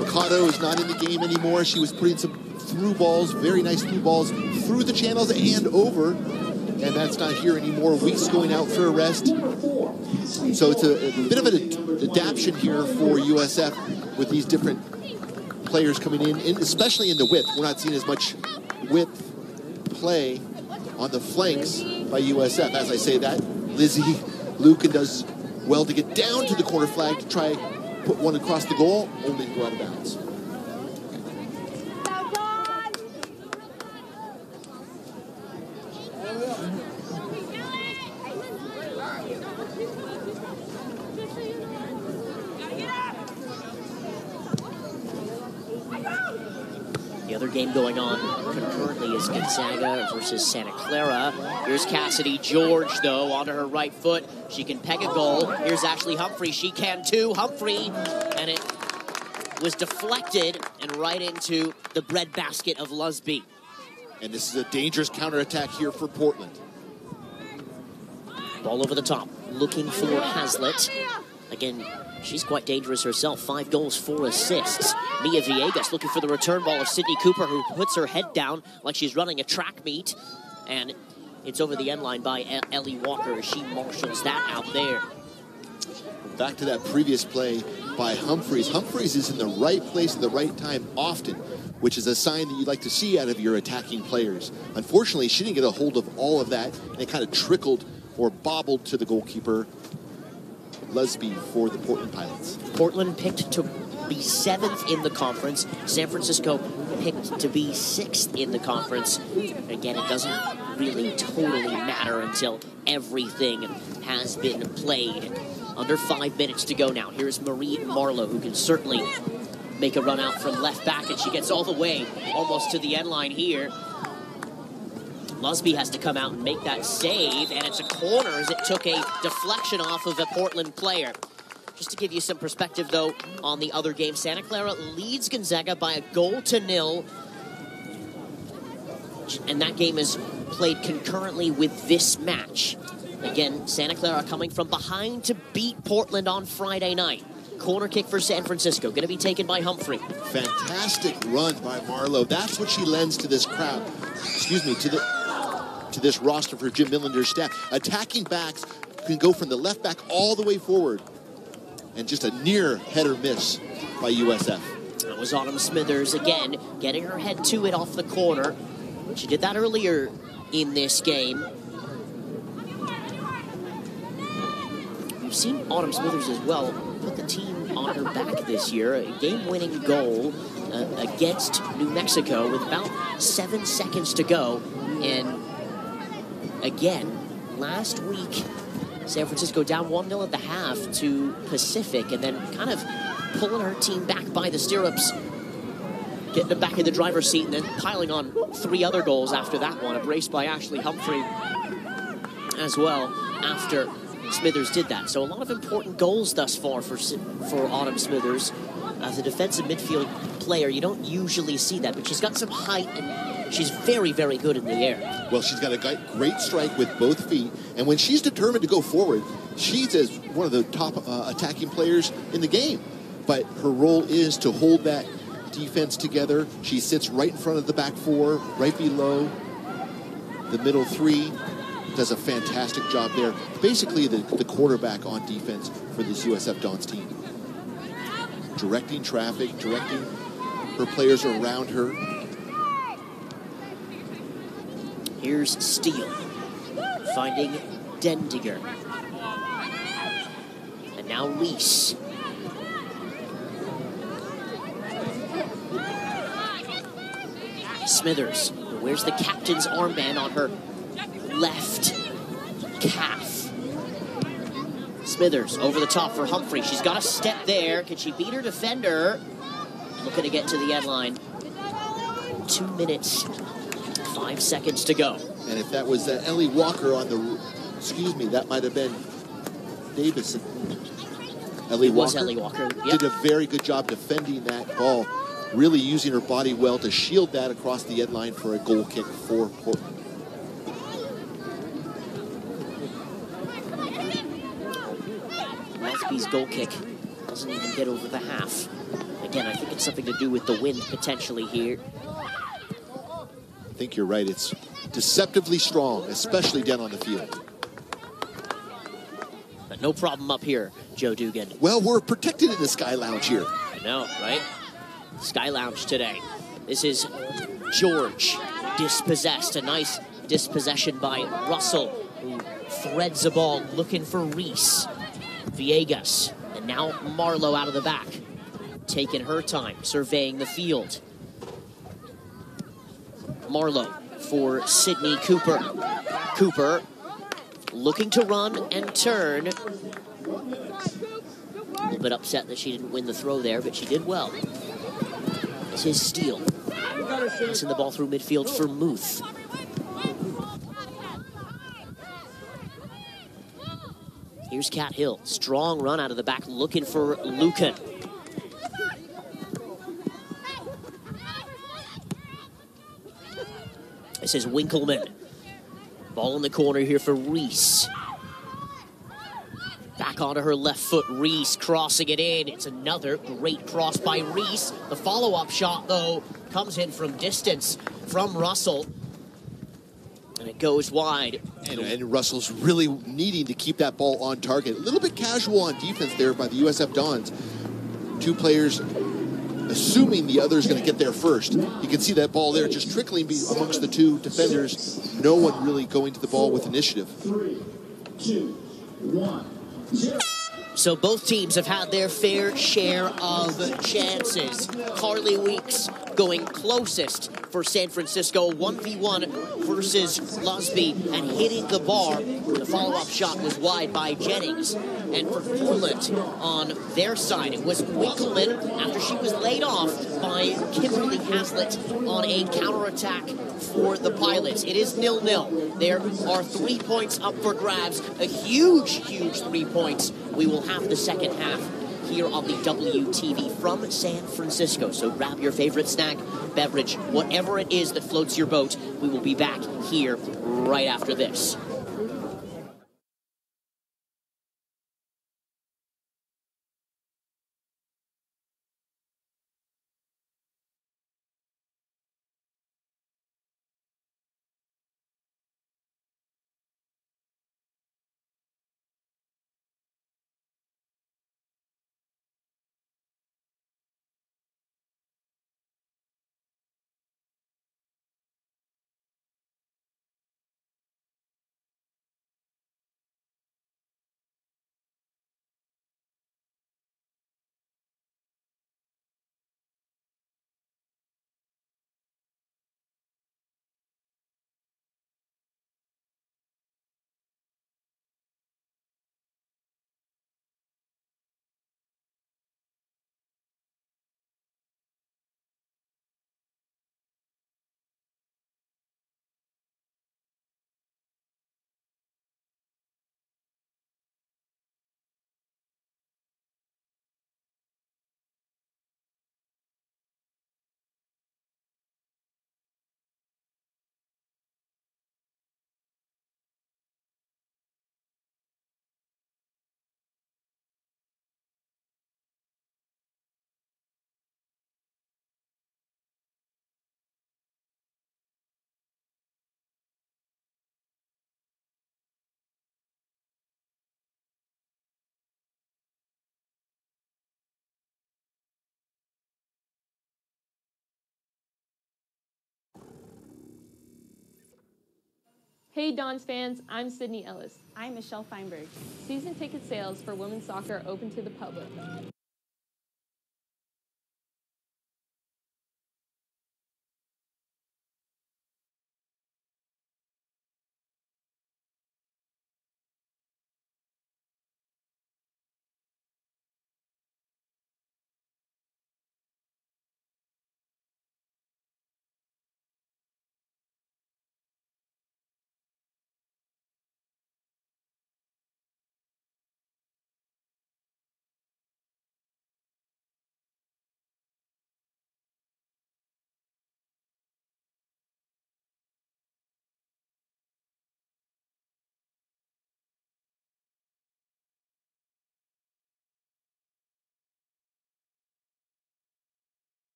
Mikado is not in the game anymore. She was putting some through balls, very nice through balls, through the channels and over. And that's not here anymore. Weeks going out for a rest. So it's a bit of an adaptation here for USF with these different players coming in, especially in the width. We're not seeing as much width play on the flanks by USF. As I say that, Lizzie Lucan does well to get down to the corner flag to try put one across the goal, only to go out of bounds. The other game going on concurrently is is Gonzaga versus Santa Clara. Here's Cassidy George, though, onto her right foot. She can peg a goal. Here's Ashley Humphrey. She can, too. Humphrey, and it was deflected and right into the breadbasket of Lusby. And this is a dangerous counterattack here for Portland. Ball over the top, looking for Hazlitt. Again, she's quite dangerous herself. 5 goals, 4 assists. Mia Villegas looking for the return ball of Sydney Cooper, who puts her head down like she's running a track meet. And it's over the end line by Ellie Walker as she marshals that out there. Back to that previous play by Humphreys. Humphreys is in the right place at the right time often, which is a sign that you'd like to see out of your attacking players. Unfortunately, she didn't get a hold of all of that, and it kind of trickled or bobbled to the goalkeeper, Lusby, for the Portland Pilots. Portland picked to be 7th in the conference. San Francisco picked to be 6th in the conference. Again, it doesn't really totally matter until everything has been played. Under 5 minutes to go now. Here's Marie Marlowe, who can certainly make a run out from left back, and she gets all the way almost to the end line here. Lusby has to come out and make that save, and it's a corner as it took a deflection off of a Portland player. Just to give you some perspective, though, on the other game, Santa Clara leads Gonzaga by 1-0, and that game is played concurrently with this match. Again, Santa Clara coming from behind to beat Portland on Friday night. Corner kick for San Francisco, going to be taken by Humphrey. Fantastic run by Marlowe. That's what she lends to this crowd. Excuse me, to this roster for Jim Millender's staff. Attacking backs can go from the left back all the way forward. And just a near header miss by USF. That was Autumn Smithers again, getting her head to it off the corner. She did that earlier in this game. We've seen Autumn Smithers as well put the team on her back this year. A game-winning goal against New Mexico with about 7 seconds to go. And again, last week, San Francisco down 1-0 at the half to Pacific, and then kind of pulling her team back by the stirrups, getting them back in the driver's seat, and then piling on 3 other goals after that one. A brace by Ashley Humphrey as well after Smithers did that. So a lot of important goals thus far for Autumn Smithers. As a defensive midfield player, you don't usually see that, but she's got some height, and she's very, very good in the air. Well, she's got a great strike with both feet, and when she's determined to go forward, she's as one of the top attacking players in the game. But her role is to hold that defense together. She sits right in front of the back 4, right below the middle 3. Does a fantastic job there. Basically the quarterback on defense for this USF Dons team. Directing traffic, directing her players around her. Here's Steele finding Dendiger. And now Reese. Smithers wears the captain's armband on her left calf. Smithers over the top for Humphrey. She's got a step there. Can she beat her defender? Looking to get to the end line. 2 minutes, 5 seconds to go. And if that was Ellie Walker on the, excuse me, that might have been Davison. Ellie Walker. Was Ellie Walker. Yep. Did a very good job defending that ball. Really using her body well to shield that across the end line for a goal kick for Portland. Lusby's goal kick doesn't even get over the half. Again, I think it's something to do with the wind potentially here. I think you're right. It's deceptively strong, especially down on the field. But no problem up here, Joe Dugan. Well, we're protected in the Sky Lounge here. I know, right? Sky Lounge today. This is George, dispossessed. A nice dispossession by Russell, who threads the ball looking for Reese. Villegas, and now Marlowe out of the back. Taking her time, surveying the field. Marlowe for Sydney Cooper. Cooper looking to run and turn. A little bit upset that she didn't win the throw there, but she did well. This is Steele. Passing the ball through midfield for Muth. Here's Cat Hill. Strong run out of the back, looking for Lucan. This is Winkleman. Ball in the corner here for Reese. Back onto her left foot, Reese crossing it in. It's another great cross by Reese. The follow-up shot, though, comes in from distance from Russell. And it goes wide. And Russell's really needing to keep that ball on target. A little bit casual on defense there by the USF Dons. Two players assuming the other's going to get there first. You can see that ball there just trickling amongst the two defenders. No one really going to the ball with initiative. 3, 2, 1. So both teams have had their fair share of chances. Carly Weeks going closest for San Francisco, 1v1 versus Lusby, and hitting the bar. The follow-up shot was wide by Jennings. And for Portland on their side, it was Winkleman after she was laid off by Kimberly Haslett on a counterattack for the Pilots. It is 0-0. There are 3 points up for grabs. A huge, huge 3 points. We will have the second half here on the WTV from San Francisco. So grab your favorite snack, beverage, whatever it is that floats your boat. We will be back here right after this. Hey Dons fans, I'm Sydney Ellis. I'm Michelle Feinberg. Season ticket sales for women's soccer are open to the public.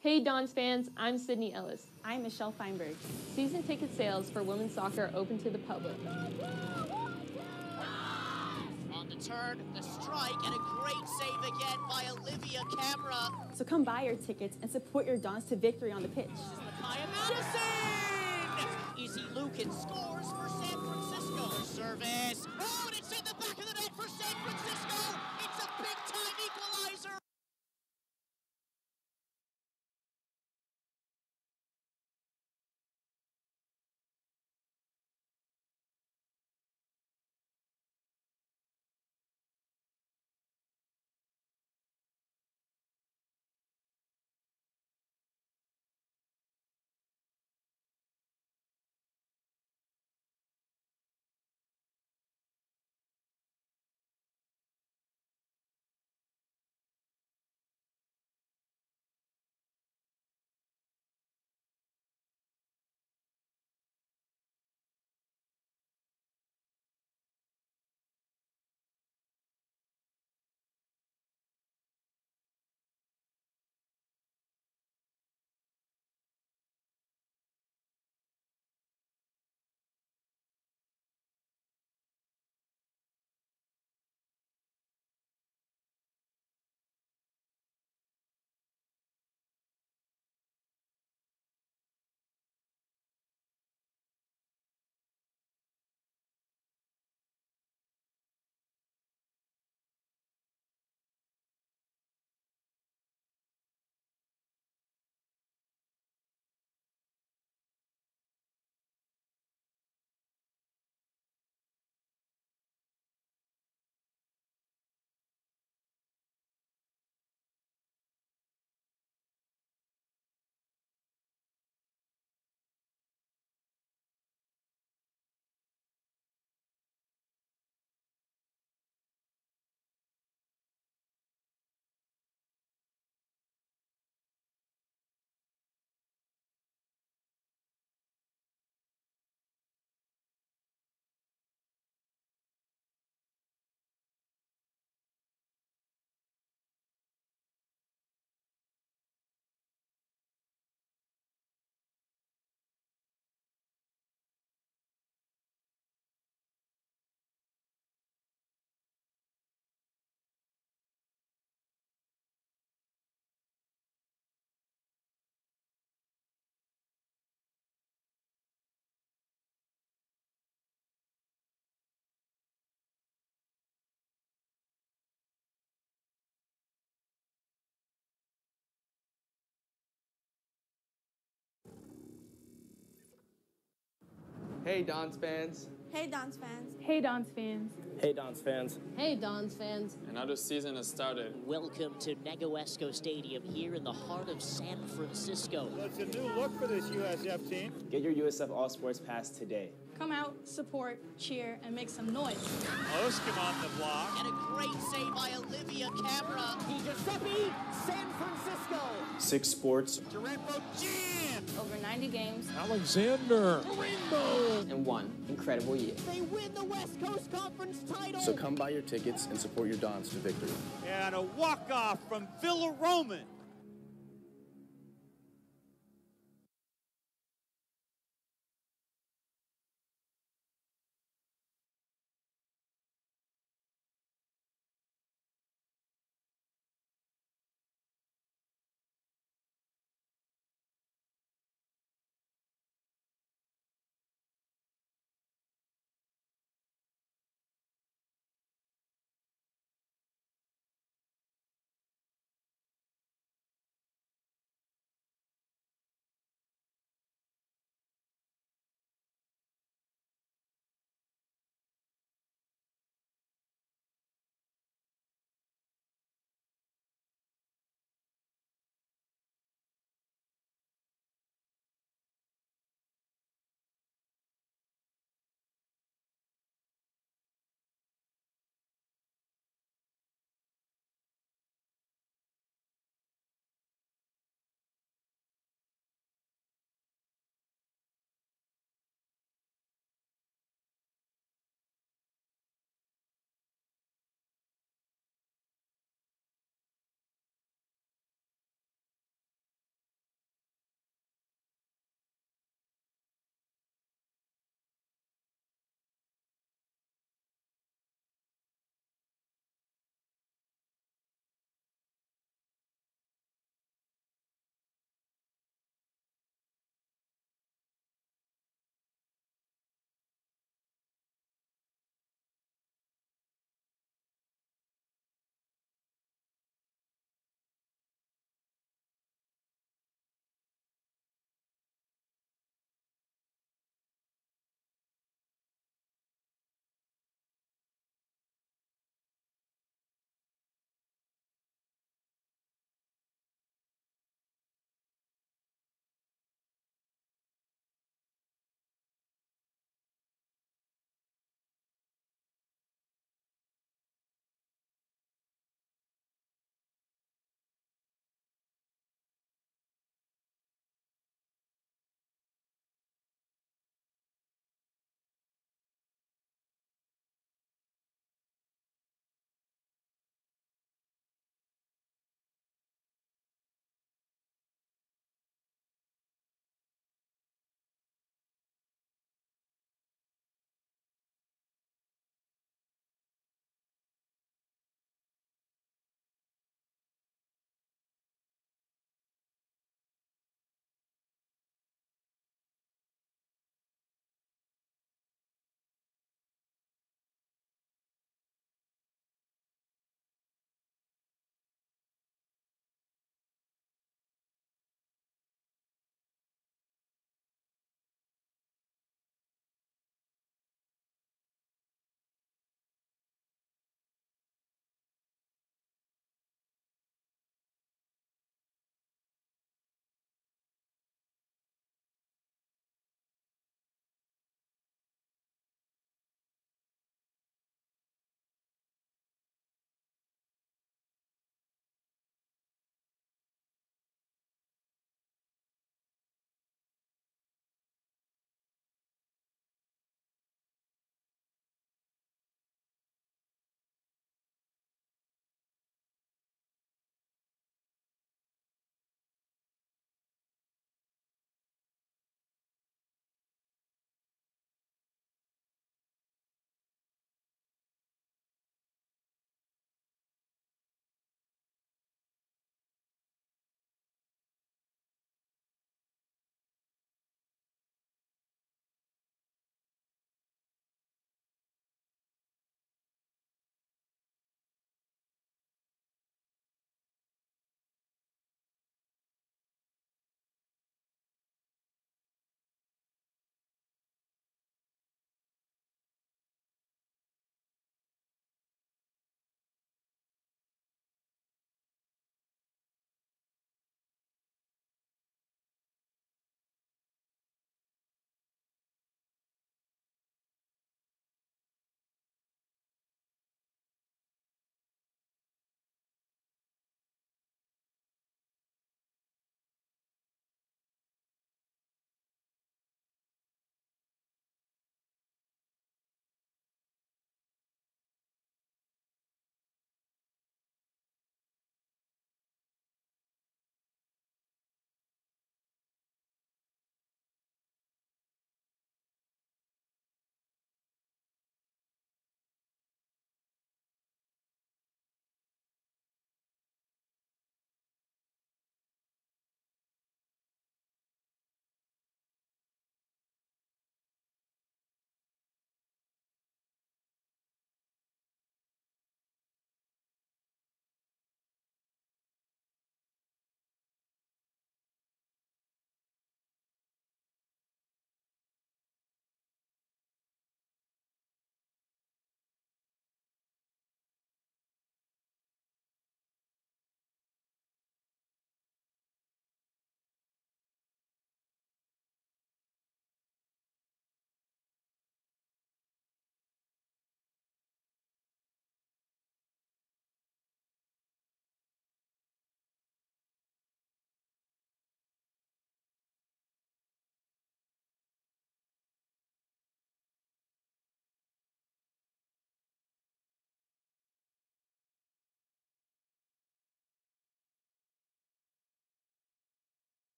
Hey Dons fans, I'm Sydney Ellis. I'm Michelle Feinberg. Season ticket sales for women's soccer are open to the public. On the turn, the strike, and a great save again by Olivia Camera. So come buy your tickets and support your Dons to victory on the pitch. This is Micaiah Madison! Izzy Lucan scores for San Francisco. Service. Oh, and it's in the back of the net for San Francisco. It's a big-time equalizer. Hey, Dons fans. Hey, Dons fans. Hey, Dons fans. Hey, Dons fans. Hey, Dons fans. Another season has started. Welcome to Negoesco Stadium here in the heart of San Francisco. So it's a new look for this USF team. Get your USF All Sports Pass today. Come out, support, cheer, and make some noise. Oscom on the block. And a great save by Olivia Cabra. Giuseppe, San Francisco. 6 sports. Rainbow Jam. Over 90 games. Alexander. Rainbow. And 1 incredible year. They win the West Coast Conference title. So come buy your tickets and support your Dons to victory. And a walk-off from Villa Roman.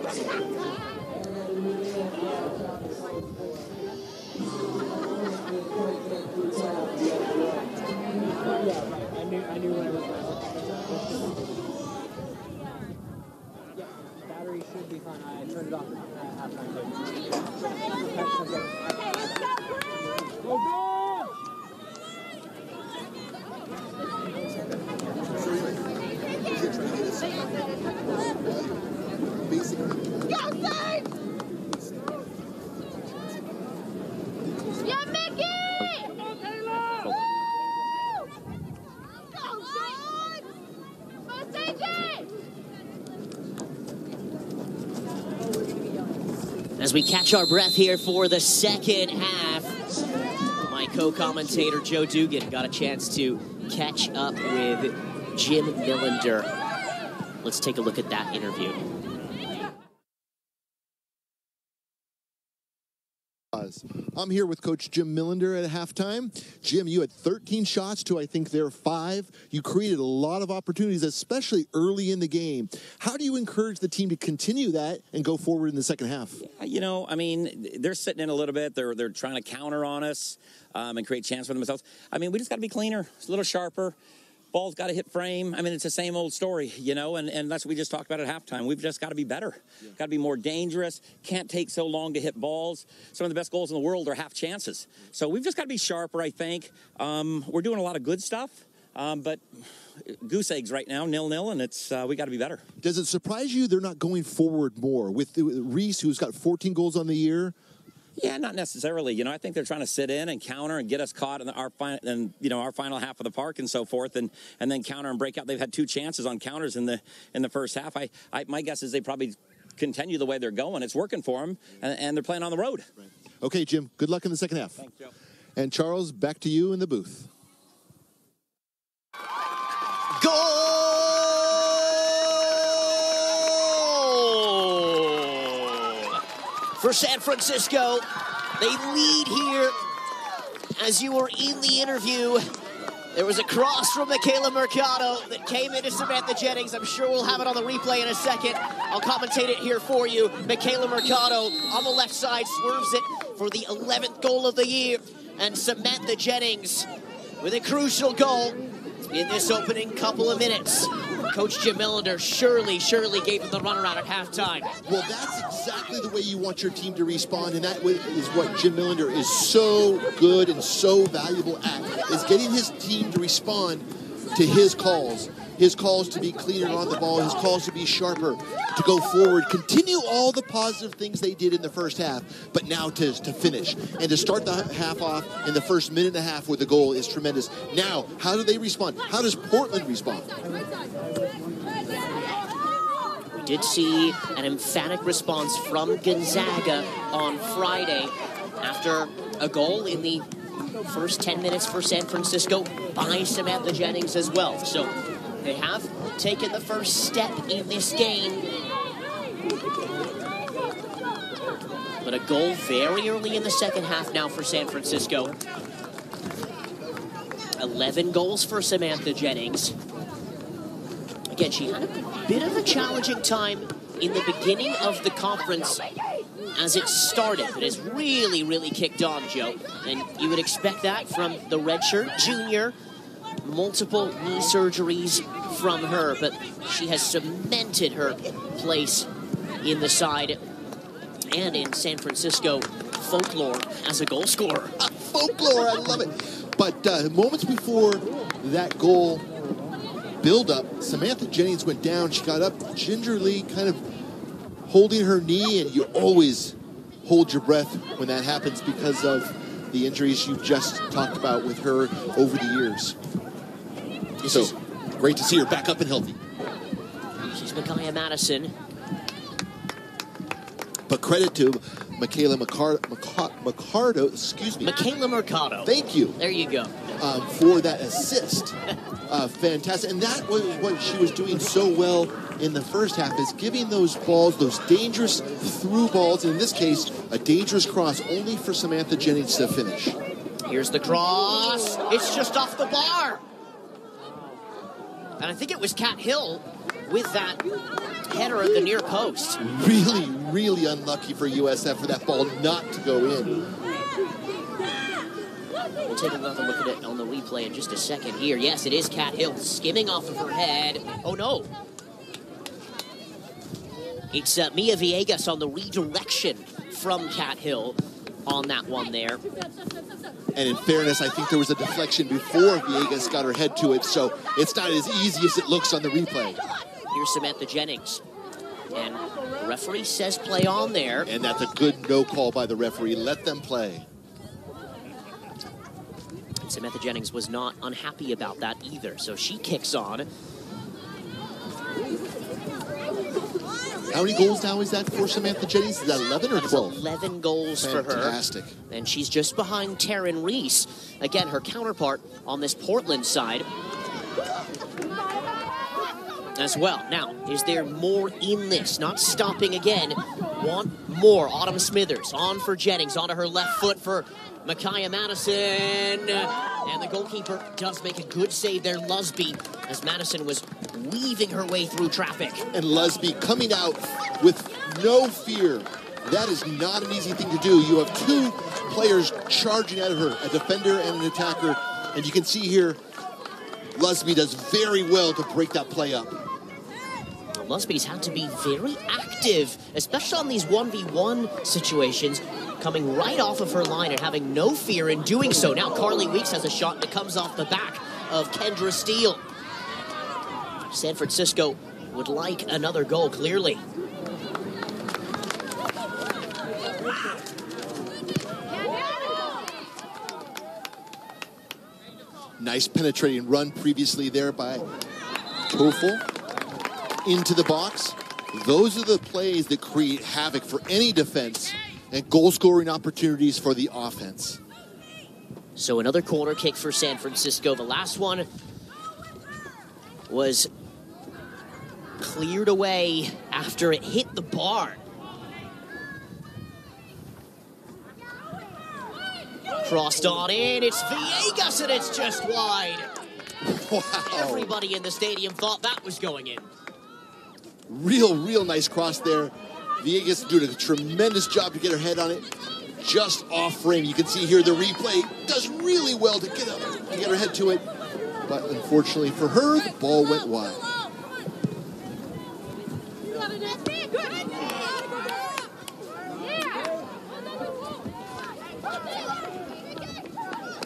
I knew when it was battery should be fine. I turned it off at halftime. Okay, let's go! Go, go! Go, Saints! Yeah, Mickey! As we catch our breath here for the second half, my co-commentator Joe Dugan got a chance to catch up with Jim Millender. Let's take a look at that interview. I'm here with Coach Jim Millender at halftime. Jim, you had 13 shots to, I think, their 5. You created a lot of opportunities, especially early in the game. How do you encourage the team to continue that and go forward in the second half? You know, I mean, they're sitting in a little bit. They're trying to counter on us and create chance for themselves. I mean, we just got to be cleaner, a little sharper. Ball's got to hit frame. I mean, it's the same old story, you know, and that's what we just talked about at halftime. We've just got to be better. Yeah. Got to be more dangerous. Can't take so long to hit balls. Some of the best goals in the world are half chances. So we've just got to be sharper, I think. We're doing a lot of good stuff, but goose eggs right now, 0-0, and it's we got to be better. Does it surprise you they're not going forward more? With Reese, who's got 14 goals on the year, Yeah, not necessarily. You know, I think they're trying to sit in and counter and get us caught in our final half of the park and so forth, and then counter and break out. They've had 2 chances on counters in the first half. My guess is they probably continue the way they're going. It's working for them, and they're playing on the road. Right. Okay, Jim. Good luck in the second half. Thanks, Joe. And Charles, back to you in the booth. Goal for San Francisco. They lead here. As you were in the interview, there was a cross from Michaela Mercado that came into Samantha Jennings. I'm sure we'll have it on the replay in a second. I'll commentate it here for you. Michaela Mercado on the left side swerves it for the 11th goal of the year. And Samantha Jennings with a crucial goal in this opening couple of minutes. Coach Jim Millender surely gave him the runaround at halftime. Well, that's exactly the way you want your team to respond, and that is what Jim Millender is so good and so valuable at, is getting his team to respond to his calls to be cleaner on the ball, his calls to be sharper, to go forward, continue all the positive things they did in the first half, but now to finish. And to start the half off in the first minute and a half with a goal is tremendous. Now, how do they respond? How does Portland respond? We did see an emphatic response from Gonzaga on Friday after a goal in the first 10 minutes for San Francisco by Samantha Jennings as well. So they have taken the first step in this game. But a goal very early in the second half now for San Francisco. 11 goals for Samantha Jennings. Again, she had a bit of a challenging time in the beginning of the conference as it started, but has really kicked on, Joe. And you would expect that from the redshirt junior. Multiple knee surgeries from her, but she has cemented her place in the side and in San Francisco folklore as a goal scorer. Folklore, I love it. But moments before that goal build-up, Samantha Jennings went down. She got up gingerly, kind of holding her knee, and you always hold your breath when that happens because of the injuries you've just talked about with her over the years. So, great to see her back up and healthy. She's Micaiah Madison. But credit to Michaela Mercado, excuse me. Michaela Mercado. Thank you. There you go. For that assist. Fantastic. And that was what she was doing so well in the first half, is giving those balls, those dangerous through balls, and in this case, a dangerous cross only for Samantha Jennings to finish. Here's the cross. It's just off the bar. And I think it was Kat Hill with that header at the near post. Really, really unlucky for USF for that ball not to go in. We'll take another look at it on the replay in just a second here. Yes, it is Kat Hill skimming off of her head. Oh, no. It's Mia Villegas on the redirection from Kat Hill on that one there. And in fairness, I think there was a deflection before Villegas got her head to it, so it's not as easy as it looks on the replay. Here's Samantha Jennings. And the referee says play on there. And that's a good no call by the referee. Let them play. Samantha Jennings was not unhappy about that either, so she kicks on. How many goals now is that for Samantha Jennings? Is that 11 or 12? 11 goals for her. Fantastic. And she's just behind Taryn Reese. Again, her counterpart on this Portland side as well. Now, is there more in this? Not stopping again. Want more. Autumn Smithers on for Jennings. Onto her left foot for Micaiah Madison. And the goalkeeper does make a good save there, Lusby, as Madison was weaving her way through traffic. And Lusby coming out with no fear. That is not an easy thing to do. You have two players charging at her, a defender and an attacker. And you can see here, Lusby does very well to break that play up. Lusby's had to be very active, especially on these 1v1 situations, coming right off of her line and having no fear in doing so. Now Carly Weeks has a shot that comes off the back of Kendra Steele. San Francisco would like another goal, clearly. Nice penetrating run previously there by Toffel into the box. Those are the plays that create havoc for any defense and goal-scoring opportunities for the offense. So another corner kick for San Francisco. The last one was cleared away after it hit the bar. Crossed on in, it's Villegas and it's just wide. Wow. Everybody in the stadium thought that was going in. Real nice cross there. Villegas doing a tremendous job to get her head on it. Just off frame. You can see here the replay does really well to get her head to it. But unfortunately for her, the ball went wide.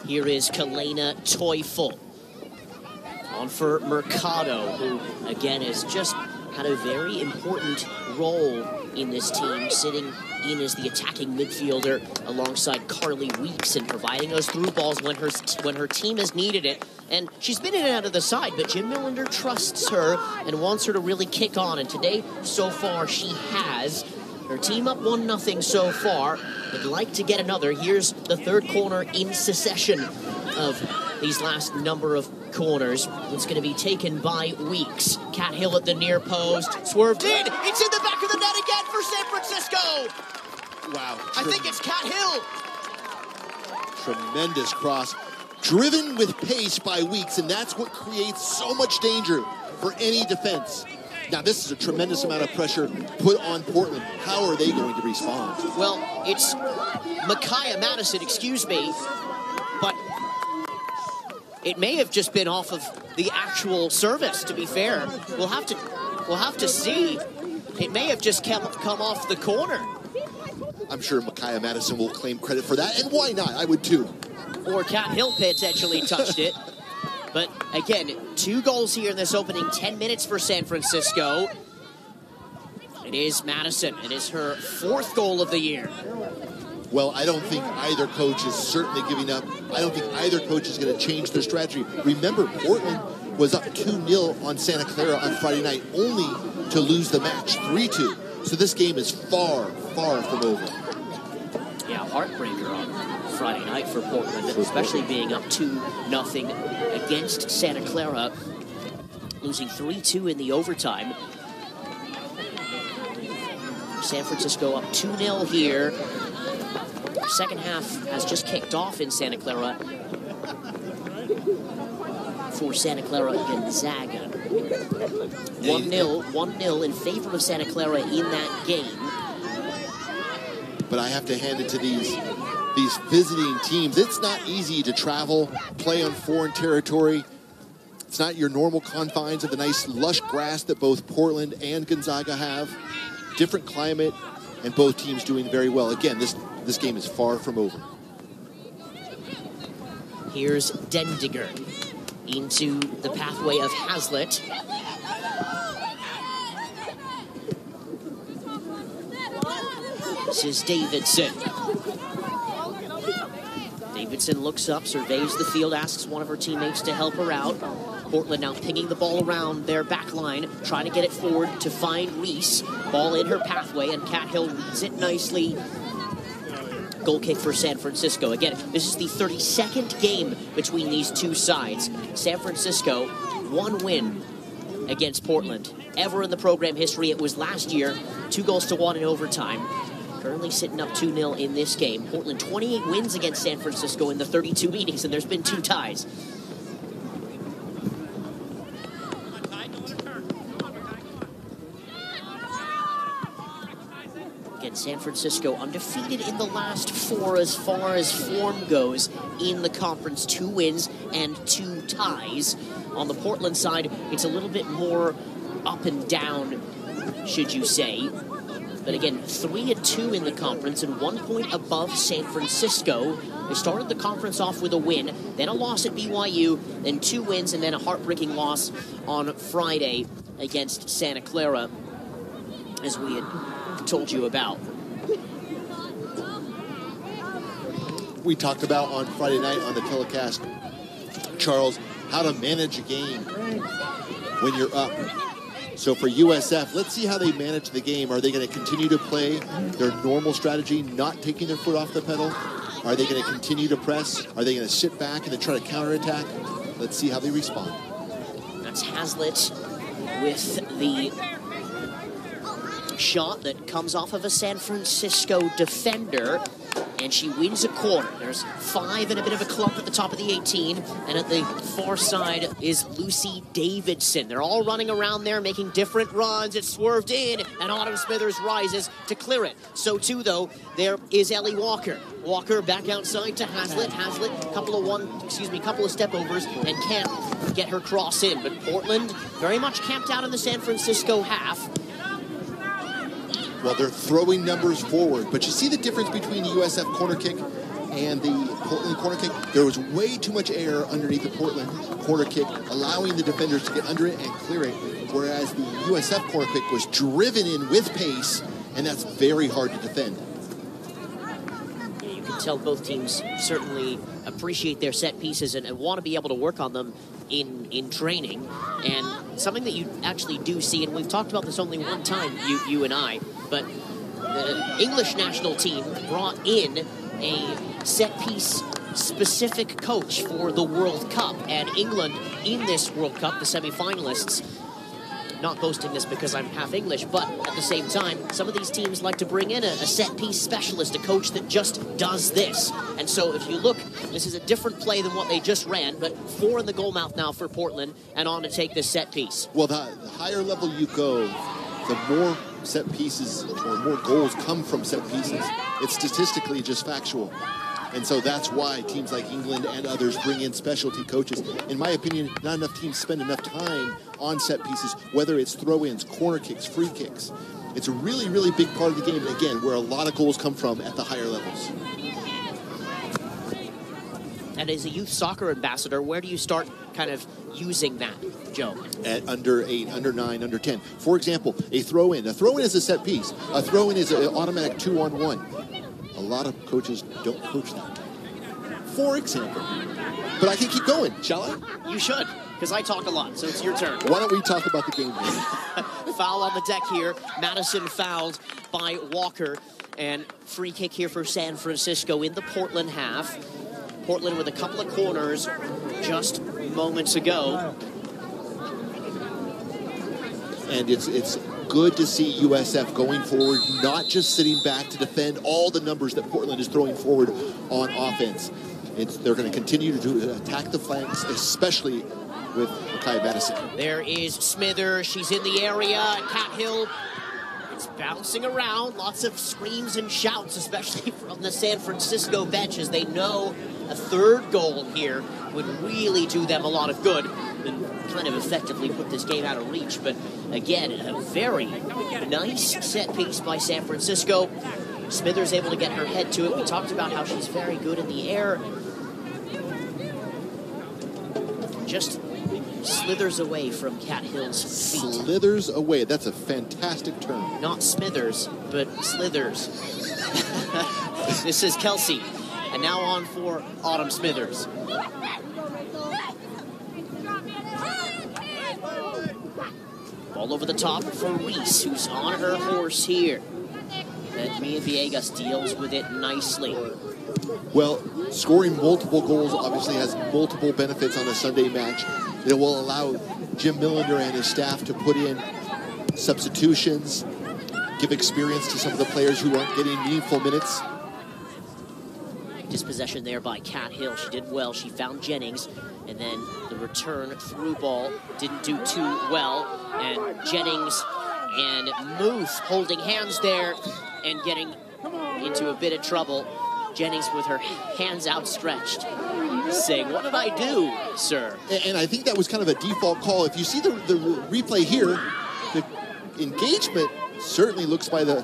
Here is Kalena Teufel on for Mercado, who again has just had a very important role in this team, sitting in as the attacking midfielder alongside Carly Weeks and providing those through balls when her team has needed it. And she's been in and out of the side, but Jim Millender trusts her and wants her to really kick on. And today, so far, she has. Her team up 1-0 so far. Would like to get another. Here's the third corner in succession of these last number of corners. It's going to be taken by Weeks. Kat Hill at the near post. Swerved in. It's in the back of the net again for San Francisco. Wow. I think it's Kat Hill. Tremendous cross. Driven with pace by Weeks, and that's what creates so much danger for any defense. Now, this is a tremendous amount of pressure put on Portland. How are they going to respond? Well, it's Micaiah Madison, excuse me, but it may have just been off of the actual service, to be fair. We'll have to see. It may have just come off the corner. I'm sure Micaiah Madison will claim credit for that, and why not? I would too. Or Kat Hill potentially touched it. But again, 2 goals here in this opening 10 minutes for San Francisco. It is Madison. It is her 4th goal of the year. Well, I don't think either coach is certainly giving up. I don't think either coach is going to change their strategy. Remember, Portland was up 2-0 on Santa Clara on Friday night, only to lose the match 3-2. So this game is far from over. Yeah, heartbreaker on Friday night for Portland, especially being up 2-0 against Santa Clara, losing 3-2 in the overtime. San Francisco up 2-0 here. Second half has just kicked off in Santa Clara for Santa Clara Gonzaga. 1-0 in favor of Santa Clara in that game. But I have to hand it to these visiting teams. It's not easy to travel, play on foreign territory. It's not your normal confines of the nice lush grass that both Portland and Gonzaga have. Different climate, and both teams doing very well. Again, this game is far from over. Here's Dendiger into the pathway of Hazlitt. This is Davidson. Davidson looks up, surveys the field, asks one of her teammates to help her out. Portland now pinging the ball around their back line, trying to get it forward to find Reese. Ball in her pathway, and Cathill reads it nicely. Goal kick for San Francisco. Again, this is the 32nd game between these two sides. San Francisco, one win against Portland. Ever in the program history, it was last year, 2-1 in overtime. Currently sitting up 2-0 in this game. Portland 28 wins against San Francisco in the 32 meetings, and there's been 2 ties. Again, San Francisco undefeated in the last 4 as far as form goes in the conference. 2 wins and 2 ties. On the Portland side, it's a little bit more up and down, should you say. But again, 3-2 in the conference and 1 point above San Francisco. They started the conference off with a win, then a loss at BYU, then 2 wins, and then a heartbreaking loss on Friday against Santa Clara, as we had told you about. We talked about on Friday night on the telecast, Charles, how to manage a game when you're up. So for USF, let's see how they manage the game. Are they going to continue to play their normal strategy, not taking their foot off the pedal? Are they going to continue to press? Are they going to sit back and then try to counterattack? Let's see how they respond. That's Hazlitt with the shot that comes off of a San Francisco defender, and she wins a corner. There's 5 and a bit of a clump at the top of the 18, and at the far side is Lucy Davidson. They're all running around there, making different runs. It's swerved in, and Autumn Smithers rises to clear it. So too, though, there is Ellie Walker. Walker back outside to Hazlitt. Hazlitt, couple of step overs, and can't get her cross in. But Portland very much camped out in the San Francisco half. Well, they're throwing numbers forward, but you see the difference between the USF corner kick and the Portland corner kick? There was way too much air underneath the Portland corner kick, allowing the defenders to get under it and clear it, whereas the USF corner kick was driven in with pace, and that's very hard to defend. You can tell both teams certainly appreciate their set pieces and want to be able to work on them in training. And something that you actually do see, and we've talked about this only one time, you and I, but the English national team brought in a set-piece specific coach for the World Cup, and England in this World Cup, the semifinalists, not boasting this because I'm half English, but at the same time, some of these teams like to bring in a set-piece specialist, a coach that just does this. And so if you look, this is a different play than what they just ran, but 4 in the goal mouth now for Portland, and on to take this set piece. Well, the higher level you go, the more set pieces or more goals come from set pieces. It's statistically just factual. And so that's why teams like England and others bring in specialty coaches. In my opinion, not enough teams spend enough time on set pieces, whether it's throw-ins, corner kicks, free kicks. It's a really, really big part of the game, again, where a lot of goals come from at the higher levels. And as a youth soccer ambassador, where do you start kind of using that, Joe? At under 8, under 9, under 10. For example, a throw-in. A throw-in is a set piece. A throw-in is an automatic 2-on-1. A lot of coaches don't coach that. For example. But I can keep going, shall I? You should, because I talk a lot, so it's your turn. Why don't we talk about the game? Foul on the deck here. Madison fouled by Walker. And free kick here for San Francisco in the Portland half. Portland with a couple of corners just moments ago. And it's good to see USF going forward, not just sitting back to defend all the numbers that Portland is throwing forward on offense. They're going to continue to attack the flanks, especially with Makai Madison. There is Smithers. She's in the area. Cat Hill is bouncing around. Lots of screams and shouts, especially from the San Francisco bench, as they know a third goal here would really do them a lot of good and kind of effectively put this game out of reach. But again, a very nice set piece by San Francisco. Smithers able to get her head to it. We talked about how she's very good in the air. Just slithers away from Cat Hill's feet. Slithers away. That's a fantastic term. Not Smithers, but slithers. This is Kelsey. And now on for Autumn Smithers. Ball over the top for Reese, who's on her horse here. And Mia Villegas deals with it nicely. Well, scoring multiple goals obviously has multiple benefits on a Sunday match. It will allow Jim Millender and his staff to put in substitutions, give experience to some of the players who aren't getting meaningful minutes. Dispossession there by Cat Hill. She did well. She found Jennings, and then the return through ball didn't do too well. And Jennings and Muth holding hands there and getting into a bit of trouble. Jennings with her hands outstretched, saying, "What did I do, sir?" And I think that was kind of a default call. If you see the replay here, the engagement certainly looks by the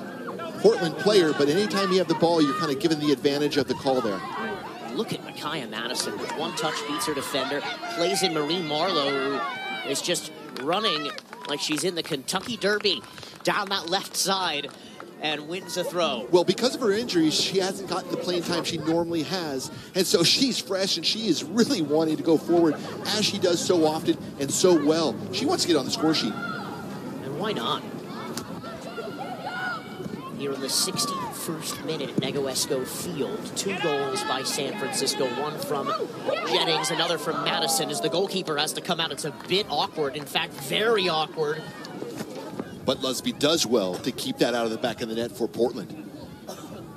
Portland player, but anytime you have the ball, you're kind of given the advantage of the call there. Look at Micaiah Madison. With one touch, beats her defender. Plays in Marie Marlowe, who is just running like she's in the Kentucky Derby down that left side and wins a throw. Well, because of her injuries, she hasn't gotten the playing time she normally has, and so she's fresh, and she is really wanting to go forward, as she does so often and so well. She wants to get on the score sheet. And why not? Here in the 61st minute at Negoesco Field. 2 goals by San Francisco. One from Jennings, another from Madison, as the goalkeeper has to come out. It's a bit awkward, in fact, very awkward. But Lusby does well to keep that out of the back of the net for Portland.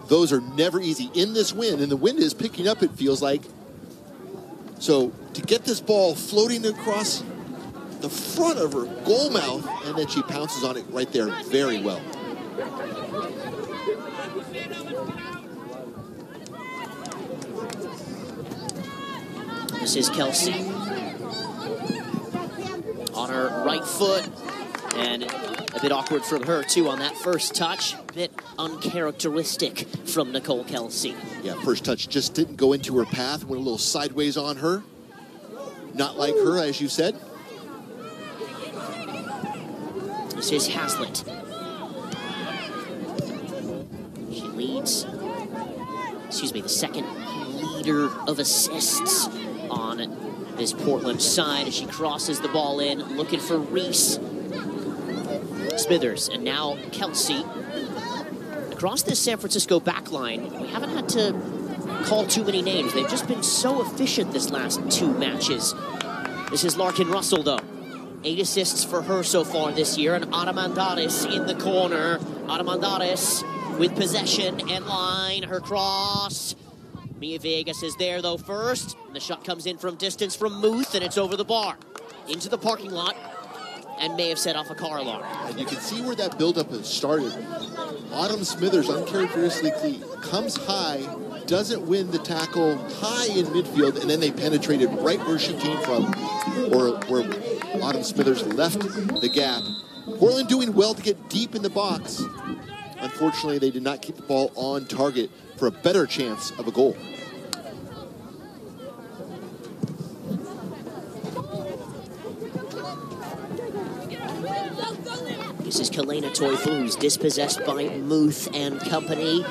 Those are never easy in this wind, and the wind is picking up, it feels like. So to get this ball floating across the front of her goal mouth, and then she pounces on it right there very well. This is Kelsey on her right foot, and a bit awkward from her too on that first touch. A bit uncharacteristic from Nicole Kelsey. Yeah, first touch just didn't go into her path, went a little sideways on her. Not like her, as you said. This is Haslett. She leads, the second leader of assists on this Portland side as she crosses the ball in, looking for Reese. Smithers, and now Kelsey. Across this San Francisco back line, we haven't had to call too many names. They've just been so efficient this last 2 matches. This is Larkin Russell, though. 8 assists for her so far this year, and Armandares in the corner. Armandares with possession and line. Her cross. Mia Villegas is there, though, first. And the shot comes in from distance from Muth, and it's over the bar. Into the parking lot, and may have set off a car alarm. And you can see where that buildup has started. Autumn Smithers, uncharacteristically, comes high, doesn't win the tackle high in midfield, and then they penetrated right where she came from, or where Autumn Smithers left the gap. Portland doing well to get deep in the box. Unfortunately, they did not keep the ball on target for a better chance of a goal. This is Kalena Toifu, who's dispossessed by Muth and company.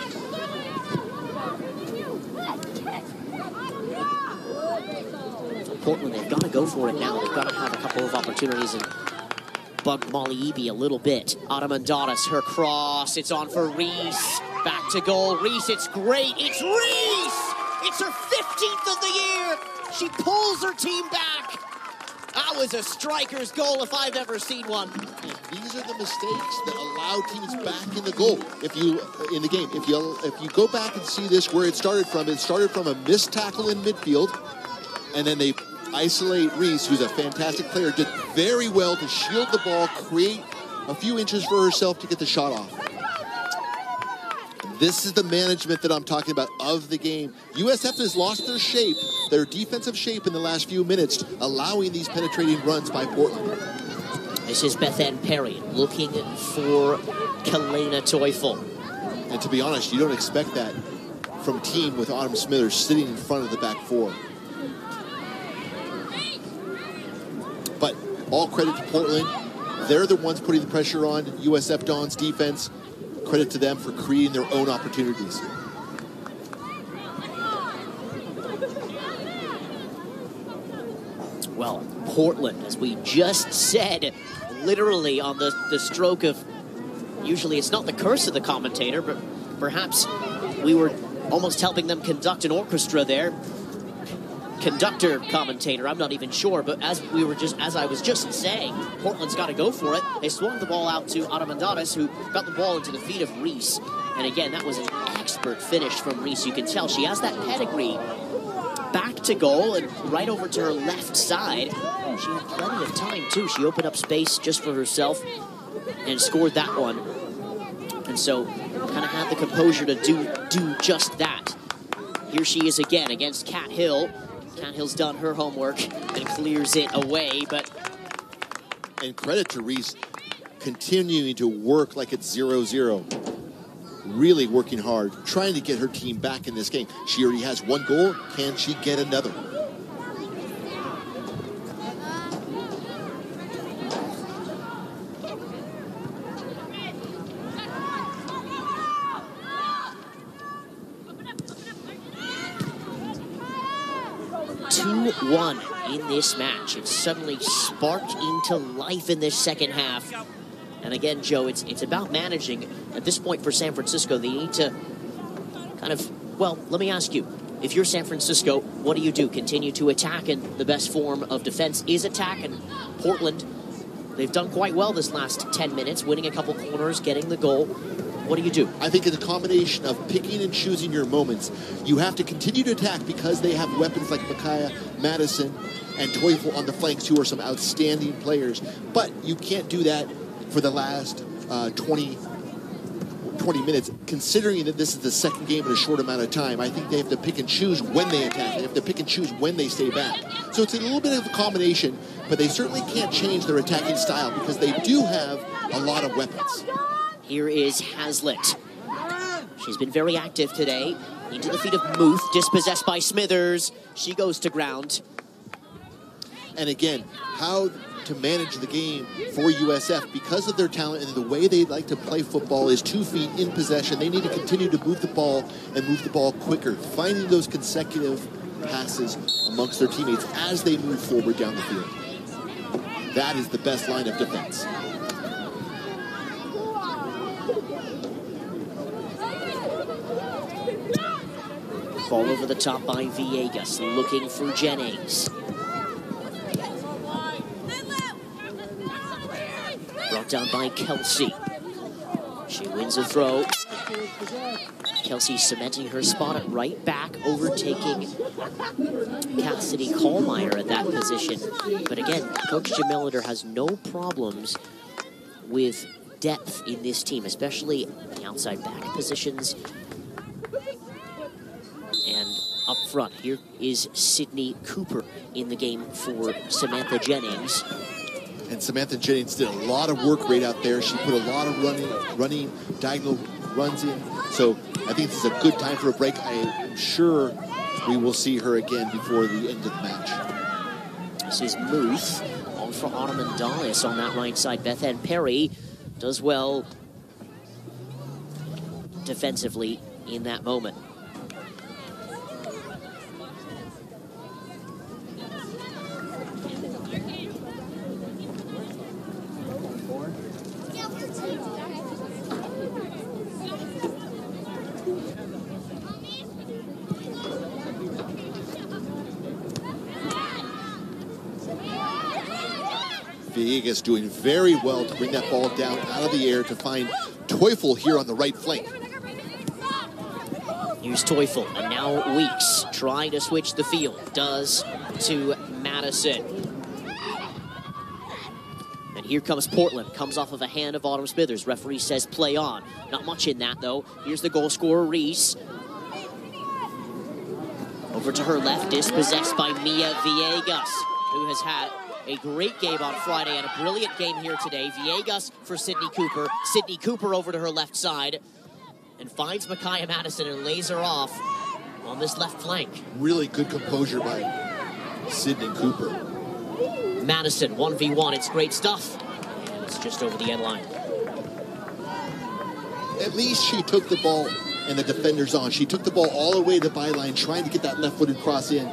Portland, they've got to go for it now. They've got to have a couple of opportunities and bug Molly Eby a little bit. Armandares, her cross. It's on for Reese. Back to goal. Reese, it's great. It's Reese! It's her 15th of the year. She pulls her team back. That was a striker's goal if I've ever seen one. And these are the mistakes that allow teams back in the goal. If you go back and see this where it started from a missed tackle in midfield, and then they isolate Reese, who's a fantastic player, did very well to shield the ball, create a few inches for herself to get the shot off. This is the management that I'm talking about of the game. USF has lost their shape, their defensive shape in the last few minutes, allowing these penetrating runs by Portland. This is Beth Ann Perry looking for Kalena Teufel. And to be honest, you don't expect that from a team with Autumn Smithers sitting in front of the back four. But all credit to Portland. They're the ones putting the pressure on USF Dawn's defense. Credit to them for creating their own opportunities. Well, Portland, as we just said, literally on the stroke of, usually it's not the curse of the commentator, but perhaps we were almost helping them conduct an orchestra there. Conductor, commentator, I'm not even sure, but as I was just saying, Portland's got to go for it. They swung the ball out to Armendariz, who got the ball into the feet of Reese. And again, that was an expert finish from Reese. You can tell she has that pedigree. Back to goal and right over to her left side. She had plenty of time too. She opened up space just for herself and scored that one. And so kind of had the composure to do just that. Here she is again against Cat Hill. Cat Hill's done her homework and clears it away, but... And credit to Reese continuing to work like it's 0-0. Really working hard, trying to get her team back in this game. She already has one goal. Can she get another? One in this match. It's suddenly sparked into life in this second half. And again, Joe, it's about managing. At this point for San Francisco, they need to kind of, well, let me ask you, if you're San Francisco, what do you do? Continue to attack, and the best form of defense is attack. And Portland, they've done quite well this last 10 minutes, winning a couple corners, getting the goal. What do you do? I think it's a combination of picking and choosing your moments. You have to continue to attack because they have weapons like Micaiah, Madison, and Teufel on the flanks, who are some outstanding players. But you can't do that for the last 20 minutes, considering that this is the second game in a short amount of time. I think they have to pick and choose when they attack. They have to pick and choose when they stay back. So it's a little bit of a combination, but they certainly can't change their attacking style because they do have a lot of weapons. Here is Hazlitt. She's been very active today. Into the feet of Muth, dispossessed by Smithers. She goes to ground. And again, how to manage the game for USF because of their talent and the way they like to play football is 2 feet in possession. They need to continue to move the ball and move the ball quicker, finding those consecutive passes amongst their teammates as they move forward down the field. That is the best line of defense. Ball over the top by Villegas, looking for Jennings. Brought down by Kelsey. She wins a throw. Kelsey cementing her spot at right back, overtaking Cassidy Kohlmeyer at that position. But again, Coach Jim Millender has no problems with depth in this team, especially the outside back positions. And up front, here is Sydney Cooper in the game for Samantha Jennings. And Samantha Jennings did a lot of work right out there. She put a lot of running diagonal runs in. So I think this is a good time for a break. I'm sure we will see her again before the end of the match. This is Muth on for Armendariz on that right side. Beth Ann Perry does well defensively in that moment. Villegas doing very well to bring that ball down out of the air to find Teufel here on the right flank. Here's Teufel, and now Weeks trying to switch the field. Does to Madison. Madison. And here comes Portland. Comes off of a hand of Autumn Smithers. Referee says play on. Not much in that, though. Here's the goal scorer, Reese. Over to her left, dispossessed by Mia Villegas, who has had a great game on Friday and a brilliant game here today. Villegas for Sydney Cooper. Sydney Cooper over to her left side and finds Micaiah Madison and lays her off on this left flank. Really good composure by Sydney Cooper. Madison, 1v1, it's great stuff. And it's just over the end line. At least she took the ball and the defender's on. She took the ball all the way to the byline, trying to get that left-footed cross in.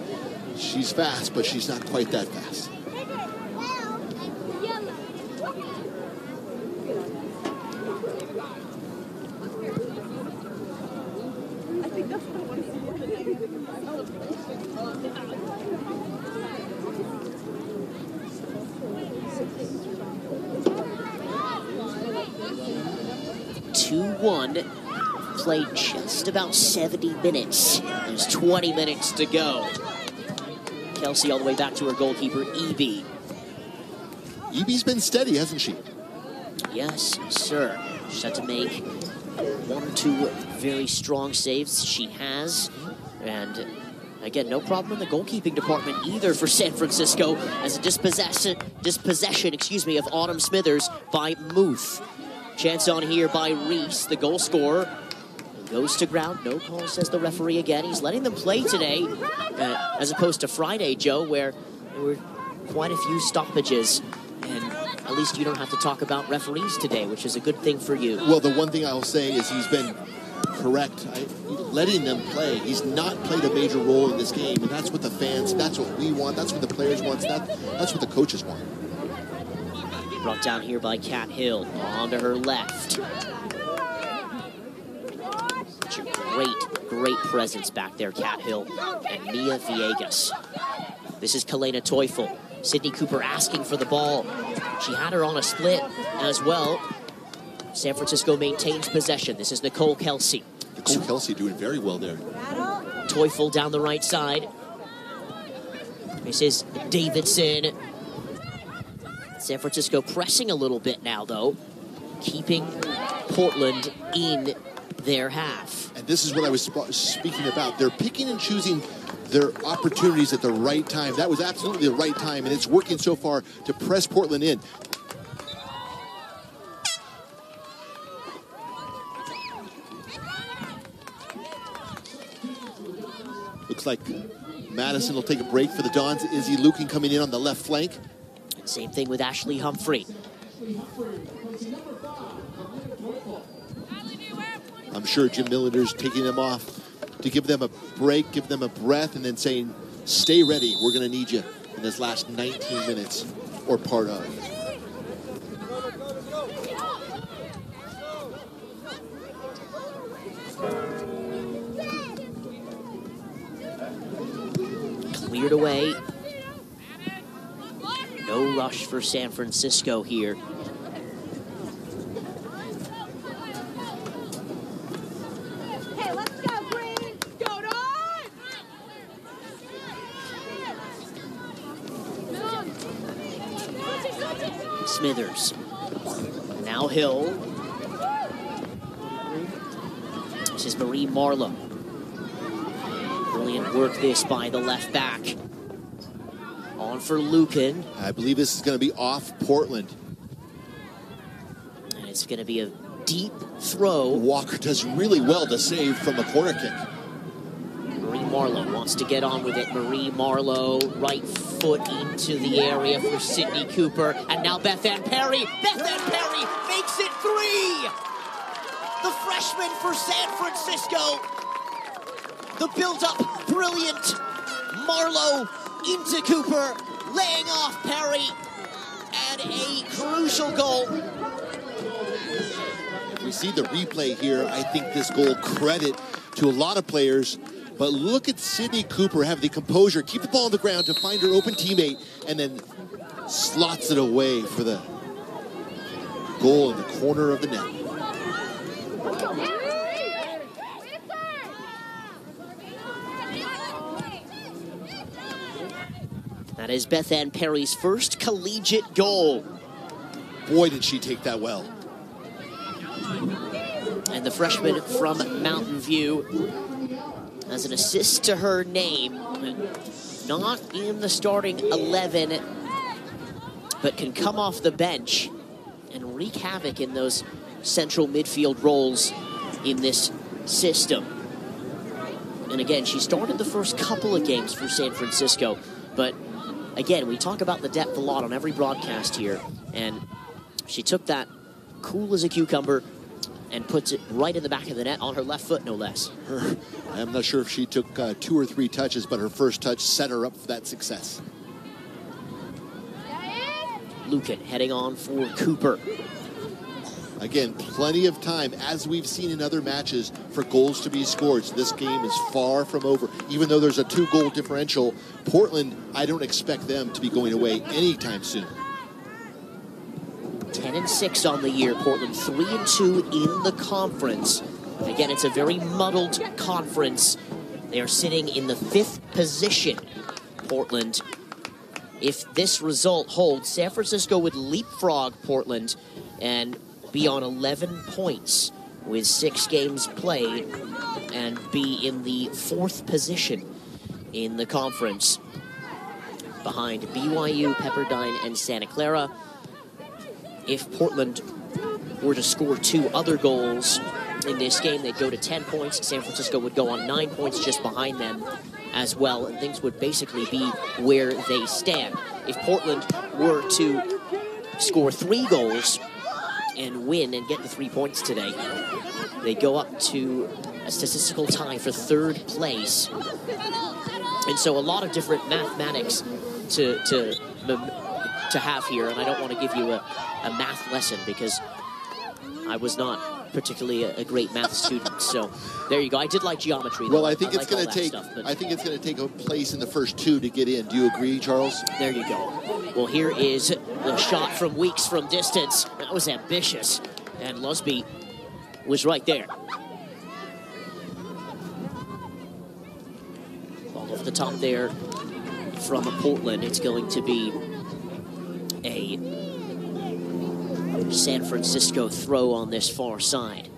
She's fast, but she's not quite that fast. I think that's the one. 2-1. Played just about 70 minutes. There's 20 minutes to go. Kelsey all the way back to her goalkeeper, Evie. Evie's been steady, hasn't she? Yes, sir. She's had to make one or two very strong saves. She has. And again, no problem in the goalkeeping department either for San Francisco as a dispossession of Autumn Smithers by Muth. Chance on here by Reese, the goal scorer. Goes to ground. No call, says the referee again. He's letting them play today, as opposed to Friday, Joe, where there were quite a few stoppages. And at least you don't have to talk about referees today, which is a good thing for you. Well, the one thing I'll say is he's been correct, letting them play. He's not played a major role in this game, and that's what the fans, that's what we want, that's what the players want, that's what the coaches want. Brought down here by Kat Hill, on to her left. Such a great presence back there, Kat Hill and Mia Villegas. This is Kalena Teufel. Sydney Cooper asking for the ball. She had her on a split as well. San Francisco maintains possession. This is Nicole Kelsey. Nicole Kelsey doing very well there. Teufel down the right side. This is Davidson. San Francisco pressing a little bit now, though, keeping Portland in their half. And this is what I was speaking about. They're picking and choosing their opportunities at the right time. That was absolutely the right time, and it's working so far to press Portland in. Looks like Madison will take a break for the Dons. Izzy Lukin coming in on the left flank. Same thing with Ashley Humphrey. I'm sure Jim Millender's taking them off to give them a break, give them a breath, and then saying, stay ready, we're going to need you in this last 19 minutes, or part of. Cleared away. No rush for San Francisco here. Hey, let's go, Green! Go, Don! Smithers. Now Hill. This is Marie Marlowe. Brilliant work this by the left back. On for Lukin. I believe this is going to be off Portland. And it's going to be a deep throw. Walker does really well to save from a corner kick. Marie Marlowe wants to get on with it. Marie Marlowe, right foot into the area for Sydney Cooper. And now Beth Ann Perry. Beth Ann Perry makes it 3. The freshman for San Francisco. The build-up, brilliant Marlowe into Cooper, laying off Perry, and a crucial goal. If we see the replay here, I think this goal credit to a lot of players, but look at Sydney Cooper have the composure, keep the ball on the ground to find her open teammate, and then slots it away for the goal in the corner of the net. That is Beth Ann Perry's first collegiate goal. Boy, did she take that well. And the freshman from Mountain View has an assist to her name. Not in the starting 11, but can come off the bench and wreak havoc in those central midfield roles in this system. And again, she started the first couple of games for San Francisco, but again, we talk about the depth a lot on every broadcast here, and she took that cool as a cucumber and puts it right in the back of the net on her left foot, no less. I'm not sure if she took 2 or 3 touches, but her first touch set her up for that success. Lucan heading on for Cooper. Again, plenty of time, as we've seen in other matches, for goals to be scored. So this game is far from over. Even though there's a 2-goal differential, Portland, I don't expect them to be going away anytime soon. 10-6 on the year. Portland 3-2 in the conference. Again, it's a very muddled conference. They are sitting in the 5th position. Portland, if this result holds, San Francisco would leapfrog Portland and be on 11 points with 6 games played and be in the 4th position in the conference behind BYU, Pepperdine, and Santa Clara. If Portland were to score 2 other goals in this game, they'd go to 10 points. San Francisco would go on 9 points just behind them as well, and things would basically be where they stand. If Portland were to score 3 goals and win and get the 3 points today, they go up to a statistical tie for 3rd place. And so a lot of different mathematics to have here, and I don't want to give you a math lesson because I was not particularly a great math student. So there you go. I did like geometry, though. Well, I think it's like going to take. I think it's going to take a place in the first 2 to get in. Do you agree, Charles? There you go. Well, here is the shot from Weeks from distance. That was ambitious, and Lusby was right there. Ball off the top there from Portland. It's going to be a San Francisco throw on this far side.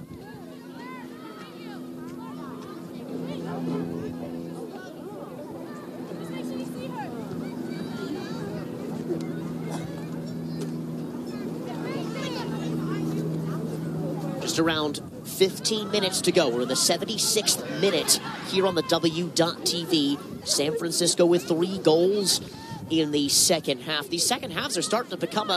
Just around 15 minutes to go. We're in the 76th minute here on the W.TV. San Francisco with 3 goals in the second half. These second halves are starting to become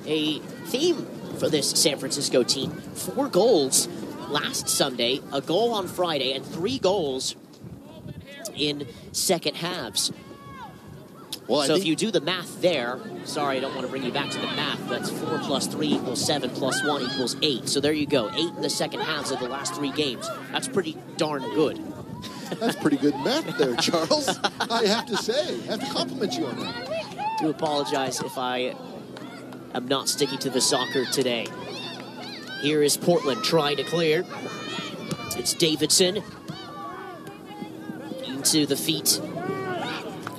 a theme for this San Francisco team. 4 goals last Sunday, a goal on Friday, and 3 goals in second halves. Well, so if you do the math there, sorry, I don't want to bring you back to the math, that's 4 plus 3 equals 7 plus 1 equals 8. So there you go, 8 in the second halves of the last 3 games. That's pretty darn good. That's pretty good math there, Charles. I have to say. I have to compliment you on that. I do apologize if I am not sticking to the soccer today. Here is Portland trying to clear. It's Davidson into the feet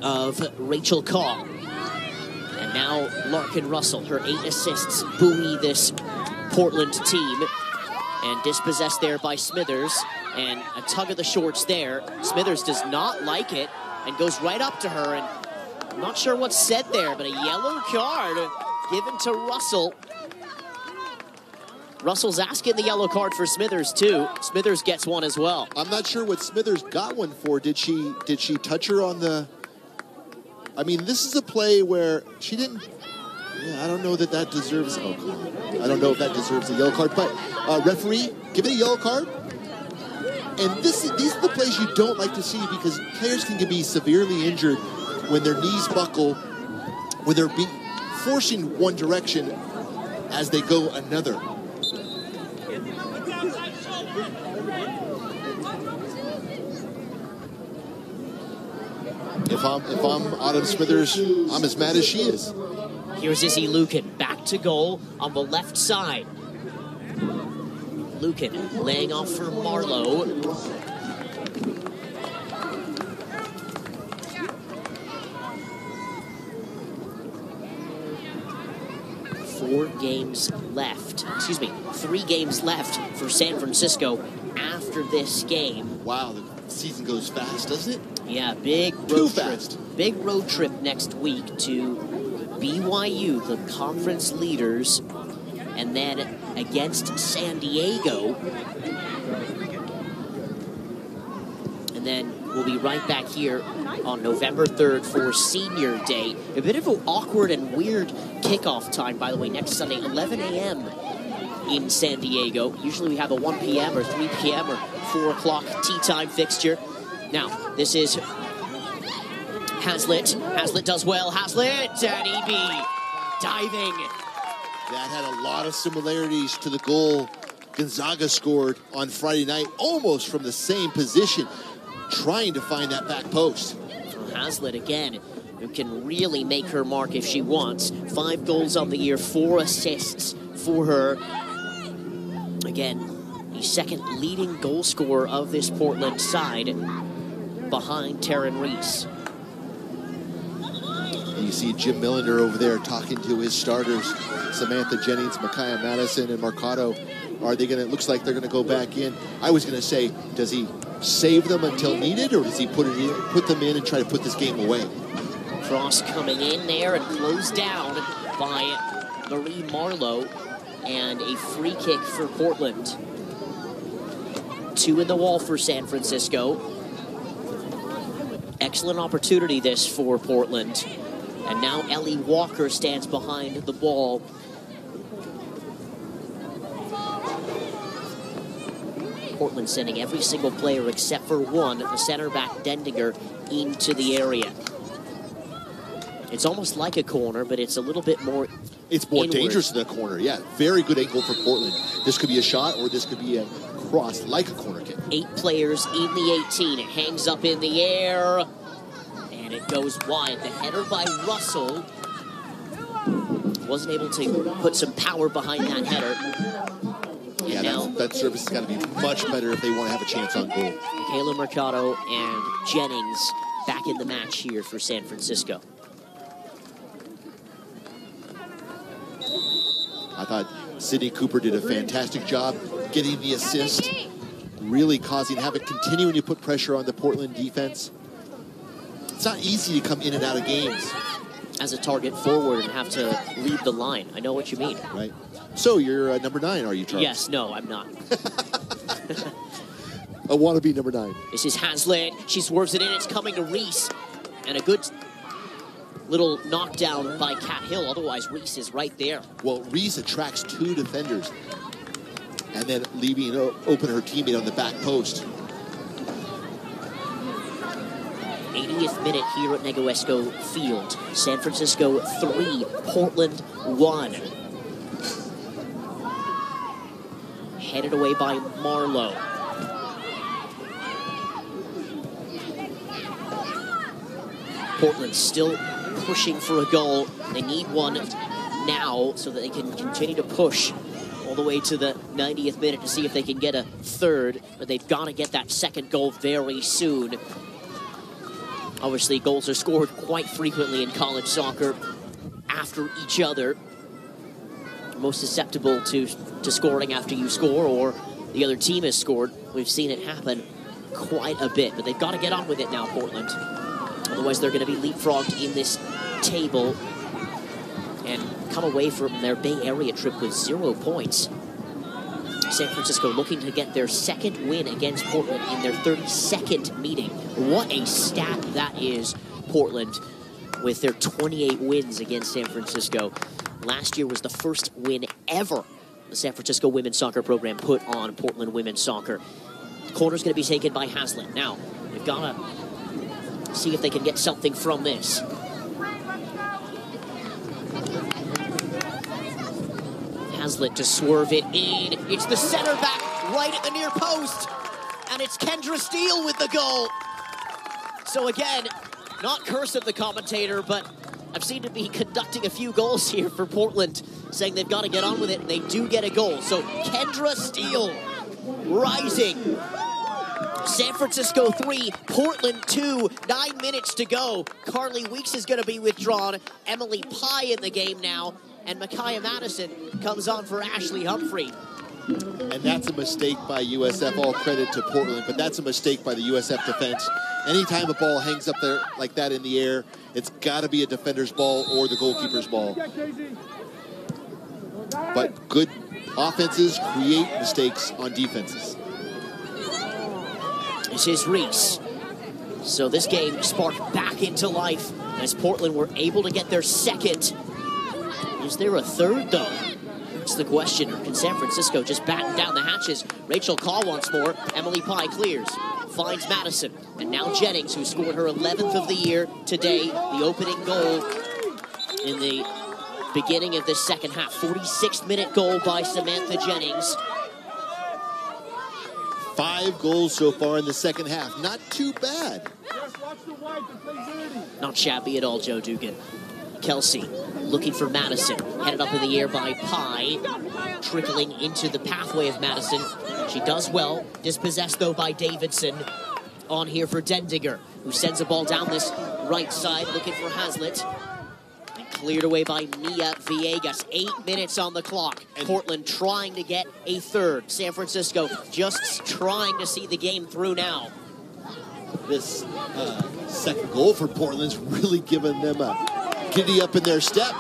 of Rachel Kaw. And now Larkin Russell, her 8 assists, buoy this Portland team. And dispossessed there by Smithers. And a tug of the shorts there. Smithers does not like it and goes right up to her. And I'm not sure what's said there, but a yellow card given to Russell. Russell's asking the yellow card for Smithers too. Smithers gets one as well. I'm not sure what Smithers got one for. Did she touch her on the... I mean, this is a play where she didn't... Yeah, I don't know that deserves... Oh, come on. I don't know if that deserves a yellow card, but referee, give it a yellow card. And these are the plays you don't like to see because players can be severely injured when their knees buckle, when they're forcing one direction as they go another. If I'm Autumn Smithers, I'm as mad as she is. Here's Izzy Lucan, back to goal on the left side. Lucan laying off for Marlowe. 3 games left for San Francisco after this game. Wow, the season goes fast, doesn't it? Yeah, big road trip. Big road trip next week to BYU, the conference leaders, and then against San Diego. And then we'll be right back here on November 3rd for Senior Day. A bit of an awkward and weird kickoff time, by the way, next Sunday, 11 a.m. in San Diego. Usually we have a 1 p.m. or 3 p.m. or 4 o'clock tea time fixture. Now, this is Hazlitt. Hazlitt does well. Hazlitt and EB diving. That had a lot of similarities to the goal Gonzaga scored on Friday night, almost from the same position, trying to find that back post. Well, Hazlitt again, who can really make her mark if she wants. 5 goals on the year, 4 assists for her. Again, the second leading goal scorer of this Portland side, behind Taryn Reese. And you see Jim Millender over there talking to his starters, Samantha Jennings, Micaiah Madison, and Mercado. Are they going to, looks like they're going to go back in. I was going to say, does he save them until needed, or does he put them in and try to put this game away? Cross coming in there and closed down by Marie Marlowe, and a free kick for Portland. 2 in the wall for San Francisco. Excellent opportunity this for Portland. And now Ellie Walker stands behind the ball. Portland sending every single player except for one, the center back Dendinger, into the area. It's almost like a corner, but it's a little bit more It's more inward. dangerous than a corner, yeah. Very good angle for Portland. This could be a shot, or this could be a cross, like a corner kick. 8 players in the 18. It hangs up in the air, and it goes wide. The header by Russell wasn't able to put some power behind that header. Yeah, that service has got to be much better if they want to have a chance on goal. Michaela Mercado and Jennings back in the match here for San Francisco. I thought Sydney Cooper did a fantastic job getting the assist, really causing havoc, continuing to put pressure on the Portland defense. It's not easy to come in and out of games. As a target forward and have to lead the line. I know what you mean. Right. So you're number 9, are you, Charles? Yes, no, I'm not. I want to be number 9. This is Hazlitt. She swerves it in. It's coming to Reese. And a good little knockdown by Cat Hill. Otherwise, Reese is right there. Well, Reese attracts 2 defenders and then leaving open her teammate on the back post. 80th minute here at Negoesco Field. San Francisco 3, Portland 1. Headed away by Marlowe. Portland still pushing for a goal. They need one now so that they can continue to push all the way to the 90th minute to see if they can get a third. But they've got to get that second goal very soon. Obviously, goals are scored quite frequently in college soccer after each other. Most susceptible to scoring after you score or the other team has scored. We've seen it happen quite a bit, but they've got to get on with it now, Portland. Otherwise, they're going to be leapfrogged in this table and come away from their Bay Area trip with 0 points. San Francisco looking to get their second win against Portland in their 32nd meeting. What a stat that is, Portland, with their 28 wins against San Francisco. Last year was the first win ever the San Francisco women's soccer program put on Portland women's soccer. Corner's going to be taken by Hazlitt. Now, they've got to see if they can get something from this. Hazlitt to swerve it in. It's the center back right at the near post. And it's Kendra Steele with the goal. So again, not cursive the commentator, but I've seen to be conducting a few goals here for Portland, saying they've got to get on with it, and they do get a goal. So Kendra Steele rising. San Francisco 3, Portland 2, 9 minutes to go. Carly Weeks is going to be withdrawn. Emily Pye in the game now. and Micaiah Madison comes on for Ashley Humphrey. And that's a mistake by USF. All credit to Portland, but that's a mistake by the USF defense. Anytime a ball hangs up there like that in the air, it's got to be a defender's ball or the goalkeeper's ball. But good offenses create mistakes on defenses. This is Reese. So this game sparked back into life as Portland were able to get their second. Is there a third, though? That's the question. Can San Francisco just batten down the hatches? Rachel Kaw once more. Emily Pye clears. Finds Madison. And now Jennings, who scored her 11th of the year today. The opening goal in the beginning of this second half. 46th minute goal by Samantha Jennings. 5 goals so far in the second half. Not too bad. Not shabby at all, Joe Dugan. Kelsey looking for Madison. Headed up in the air by Pye. Trickling into the pathway of Madison. She does well. Dispossessed, though, by Davidson. On here for Dendiger, who sends a ball down this right side, looking for Hazlitt. And cleared away by Mia Villegas. 8 minutes on the clock. And Portland trying to get a third. San Francisco just trying to see the game through now. This second goal for Portland's really given them a giddy up in their step.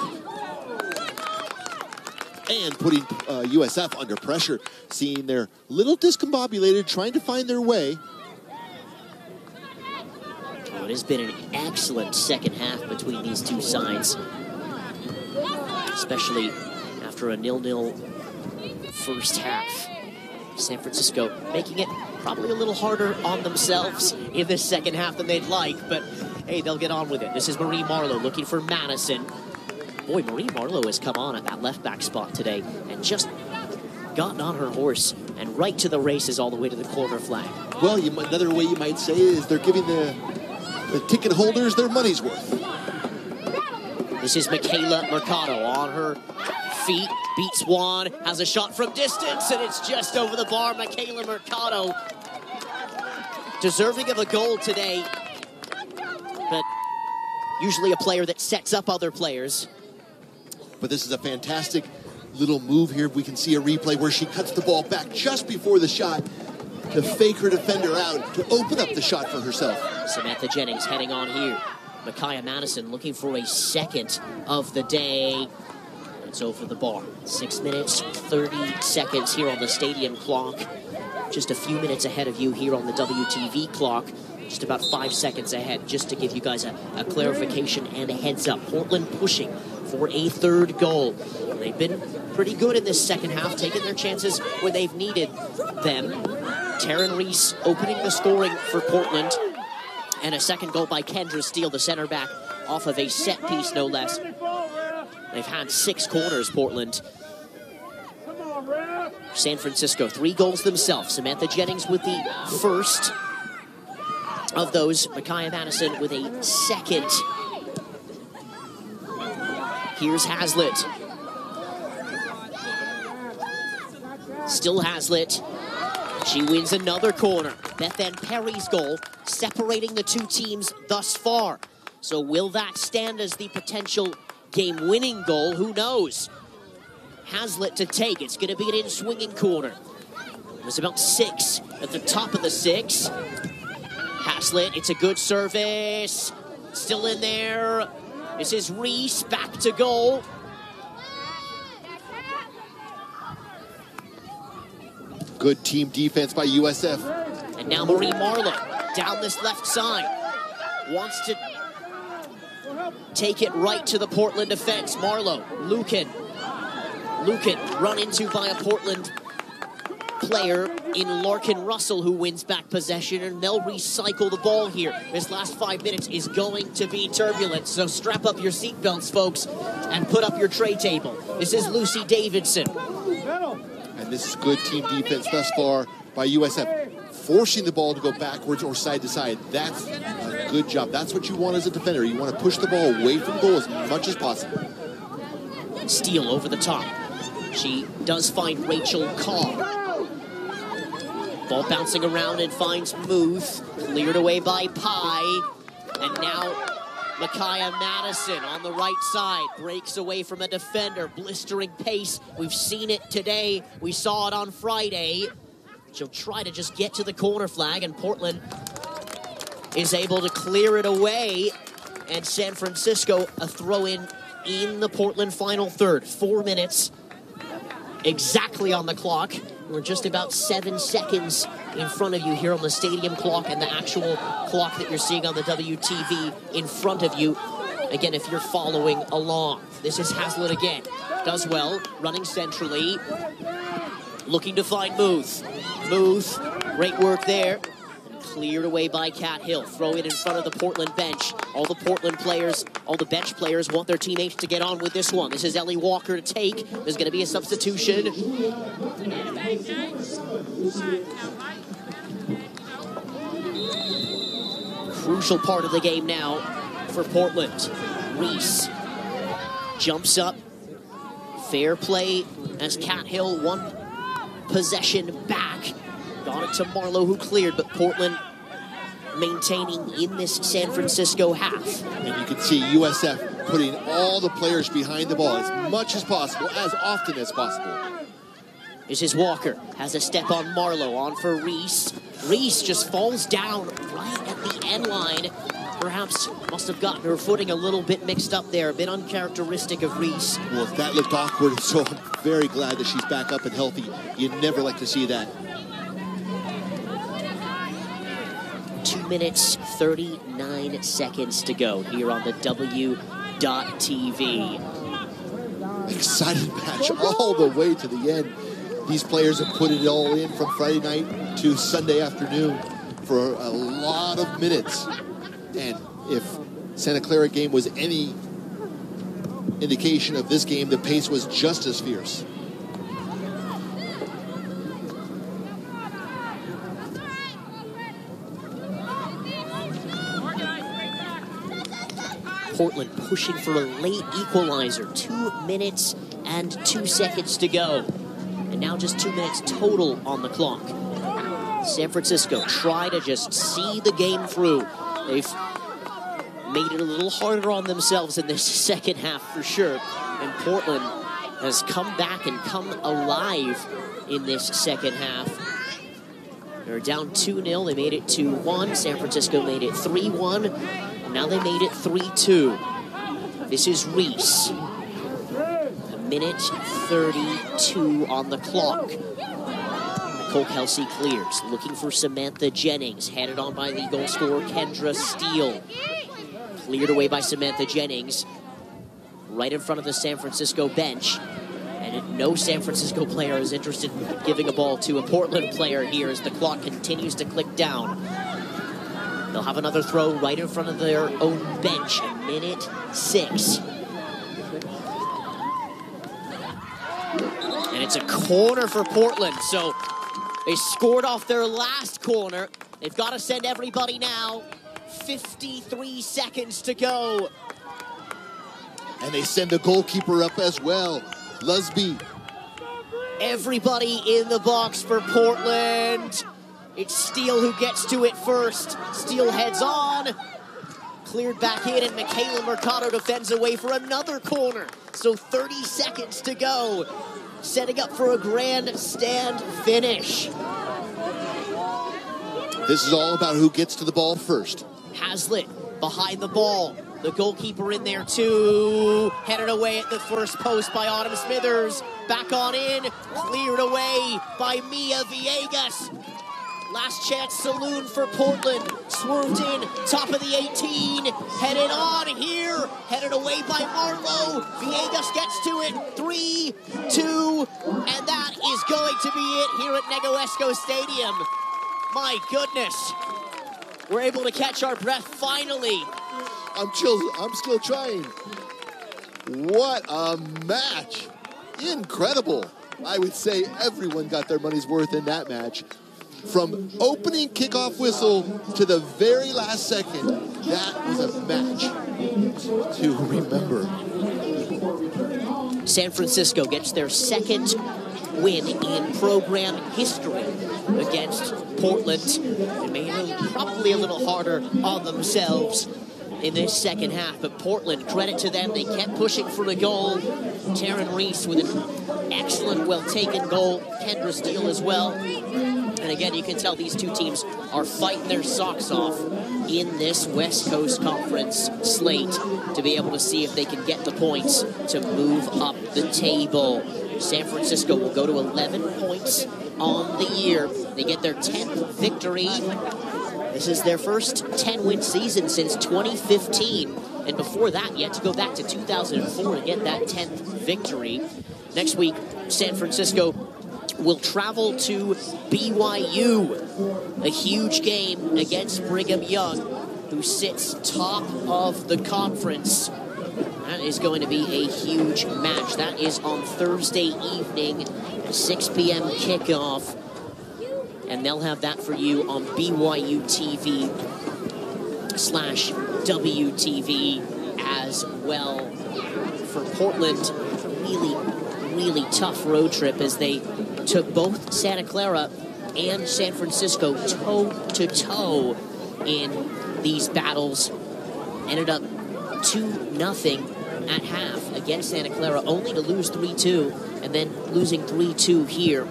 And putting USF under pressure, seeing they're a little discombobulated, trying to find their way. Oh, it has been an excellent second half between these two sides. Especially after a 0-0 first half. San Francisco making it probably a little harder on themselves in this second half than they'd like, but hey, they'll get on with it. This is Marie Marlowe looking for Madison. Boy, Marie Marlowe has come on at that left back spot today and just gotten on her horse and right to the races all the way to the corner flag. Well, another way you might say is they're giving the ticket holders their money's worth. This is Michaela Mercado on her feet, beats one, has a shot from distance, and it's just over the bar. Michaela Mercado deserving of a goal today, but usually a player that sets up other players. But this is a fantastic little move here. We can see a replay where she cuts the ball back just before the shot to fake her defender out, to open up the shot for herself. Samantha Jennings heading on here. Micaiah Madison looking for a second of the day. It's over the bar. 6 minutes, 30 seconds here on the stadium clock. Just a few minutes ahead of you here on the WTV clock. Just about 5 seconds ahead, just to give you guys a clarification and a heads up. Portland pushing for a third goal. They've been pretty good in this second half, taking their chances where they've needed them. Taryn Reese opening the scoring for Portland. And a second goal by Kendra Steele, the center back, off of a set piece, no less. They've had 6 corners, Portland. San Francisco, 3 goals themselves. Samantha Jennings with the first of those. Micaiah Madison with a second. Here's Hazlitt. Still Hazlitt. She wins another corner. Beth Ann Perry's goal separating the two teams thus far. So will that stand as the potential game-winning goal? Who knows? Hazlitt to take. It's going to be an in-swinging corner. There's about 6 at the top of the 6. Hazlitt, it's a good service. Still in there. This is Reese, back to goal. Good team defense by USF. And now Marie Marlowe down this left side. Wants to take it right to the Portland defense. Marlowe, Lucan run into by a Portland player in Larkin Russell, who wins back possession, and they'll recycle the ball here. This last 5 minutes is going to be turbulent, so strap up your seatbelts, folks, and put up your tray table. This is Lucy Davidson. And this is good team defense thus far by USF. Forcing the ball to go backwards or side to side. That's a good job. That's what you want as a defender. You want to push the ball away from goal as much as possible. Steele over the top. She does find Rachel Kaw. Ball bouncing around and finds Muth. Cleared away by Pye. And now Micaiah Madison on the right side, breaks away from a defender, blistering pace. We've seen it today. We saw it on Friday. She'll try to just get to the corner flag, and Portland is able to clear it away. And San Francisco, a throw-in in the Portland final third. 4 minutes exactly on the clock. We're just about 7 seconds in front of you here on the stadium clock and the actual clock that you're seeing on the WTV in front of you. Again, if you're following along. This is Hazlitt again. Does well, running centrally. Looking to find Muth. Muth, great work there. Cleared away by Cat Hill. Throw it in front of the Portland bench. All the Portland players, all the bench players want their teammates to get on with this one. This is Ellie Walker to take. There's going to be a substitution. Crucial part of the game now for Portland. Reese jumps up. Fair play as Cat Hill one possession back. Got it to Marlowe, who cleared, but Portland maintaining in this San Francisco half. And you can see USF putting all the players behind the ball as much as possible, as often as possible. This is Walker, has a step on Marlowe, on for Reese. Reese just falls down right at the end line. Perhaps must have gotten her footing a little bit mixed up there, a bit uncharacteristic of Reese. Well, that looked awkward, so I'm very glad that she's back up and healthy. You never like to see that. 2 minutes, 39 seconds to go here on the W.TV. Exciting match all the way to the end. These players have put it all in from Friday night to Sunday afternoon for a lot of minutes. And if Santa Clara game was any indication of this game, the pace was just as fierce. Portland pushing for a late equalizer. 2 minutes and 2 seconds to go. And now just 2 minutes total on the clock. San Francisco try to just see the game through. They've made it a little harder on themselves in this second half for sure. And Portland has come back and come alive in this second half. They're down 2-0. They made it 2-1. San Francisco made it 3-1. And now they made it 3-2. This is Reese. A minute 32 on the clock. Nicole Kelsey clears. Looking for Samantha Jennings. Headed on by the goal scorer Kendra Steele. Cleared away by Samantha Jennings. Right in front of the San Francisco bench. And no San Francisco player is interested in giving a ball to a Portland player here as the clock continues to click down. They'll have another throw right in front of their own bench. A minute 6. And it's a corner for Portland. So they scored off their last corner. They've got to send everybody now. 53 seconds to go. And they send the goalkeeper up as well. Lusby. Everybody in the box for Portland. It's Steele who gets to it first. Steele heads on. Cleared back in, and Michaela Mercado defends away for another corner. So 30 seconds to go. Setting up for a grandstand finish. This is all about who gets to the ball first. Hazlitt behind the ball. The goalkeeper in there too. Headed away at the first post by Autumn Smithers. Back on in. Cleared away by Mia Villegas. Last chance saloon for Portland. Swerved in, top of the 18. Headed on here. Headed away by Marlowe. Villegas gets to it. 3, 2, and that is going to be it here at Negoesco Stadium. My goodness. We're able to catch our breath finally. I'm still trying. What a match. Incredible. I would say everyone got their money's worth in that match. From opening kickoff whistle to the very last second, that was a match to remember. San Francisco gets their second win in program history against Portland. They made it probably a little harder on themselves. in this second half. But Portland, credit to them, they kept pushing for the goal. Taryn Reese with an excellent, well-taken goal. Kendra Steele as well. And again, you can tell these two teams are fighting their socks off in this West Coast Conference slate to be able to see if they can get the points to move up the table. San Francisco will go to 11 points on the year. They get their 10th victory. This is their first 10-win season since 2015. And before that, you had to go back to 2004 to get that 10th victory. Next week, San Francisco will travel to BYU. A huge game against Brigham Young, who sits top of the conference. That is going to be a huge match. That is on Thursday evening, 6 p.m. kickoff. And they'll have that for you on BYU TV /WTV as well. For Portland, really tough road trip as they took both Santa Clara and San Francisco toe-to-toe in these battles. Ended up 2-0 at half against Santa Clara, only to lose 3-2, and then losing 3-2 here.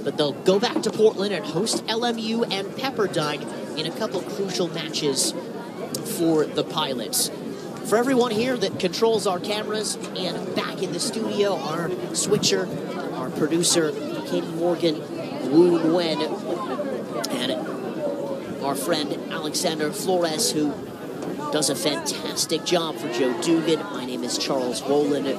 But they'll go back to Portland and host LMU and Pepperdine in a couple crucial matches for the Pilots. For everyone here that controls our cameras and back in the studio, our switcher, our producer, Katie Morgan, Wu Nguyen, and our friend Alexander Flores, who does a fantastic job for Joe Dugan. My name is Charles Rowland.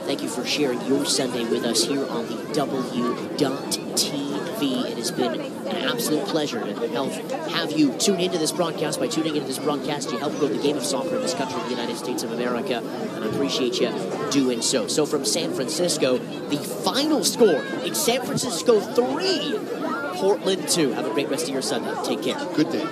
Thank you for sharing your Sunday with us here on the W.TV. It has been an absolute pleasure to have you tune into this broadcast. By tuning into this broadcast, you help grow the game of soccer in this country, the United States of America, and I appreciate you doing so. So from San Francisco, the final score is San Francisco 3, Portland 2. Have a great rest of your Sunday. Take care. Good day.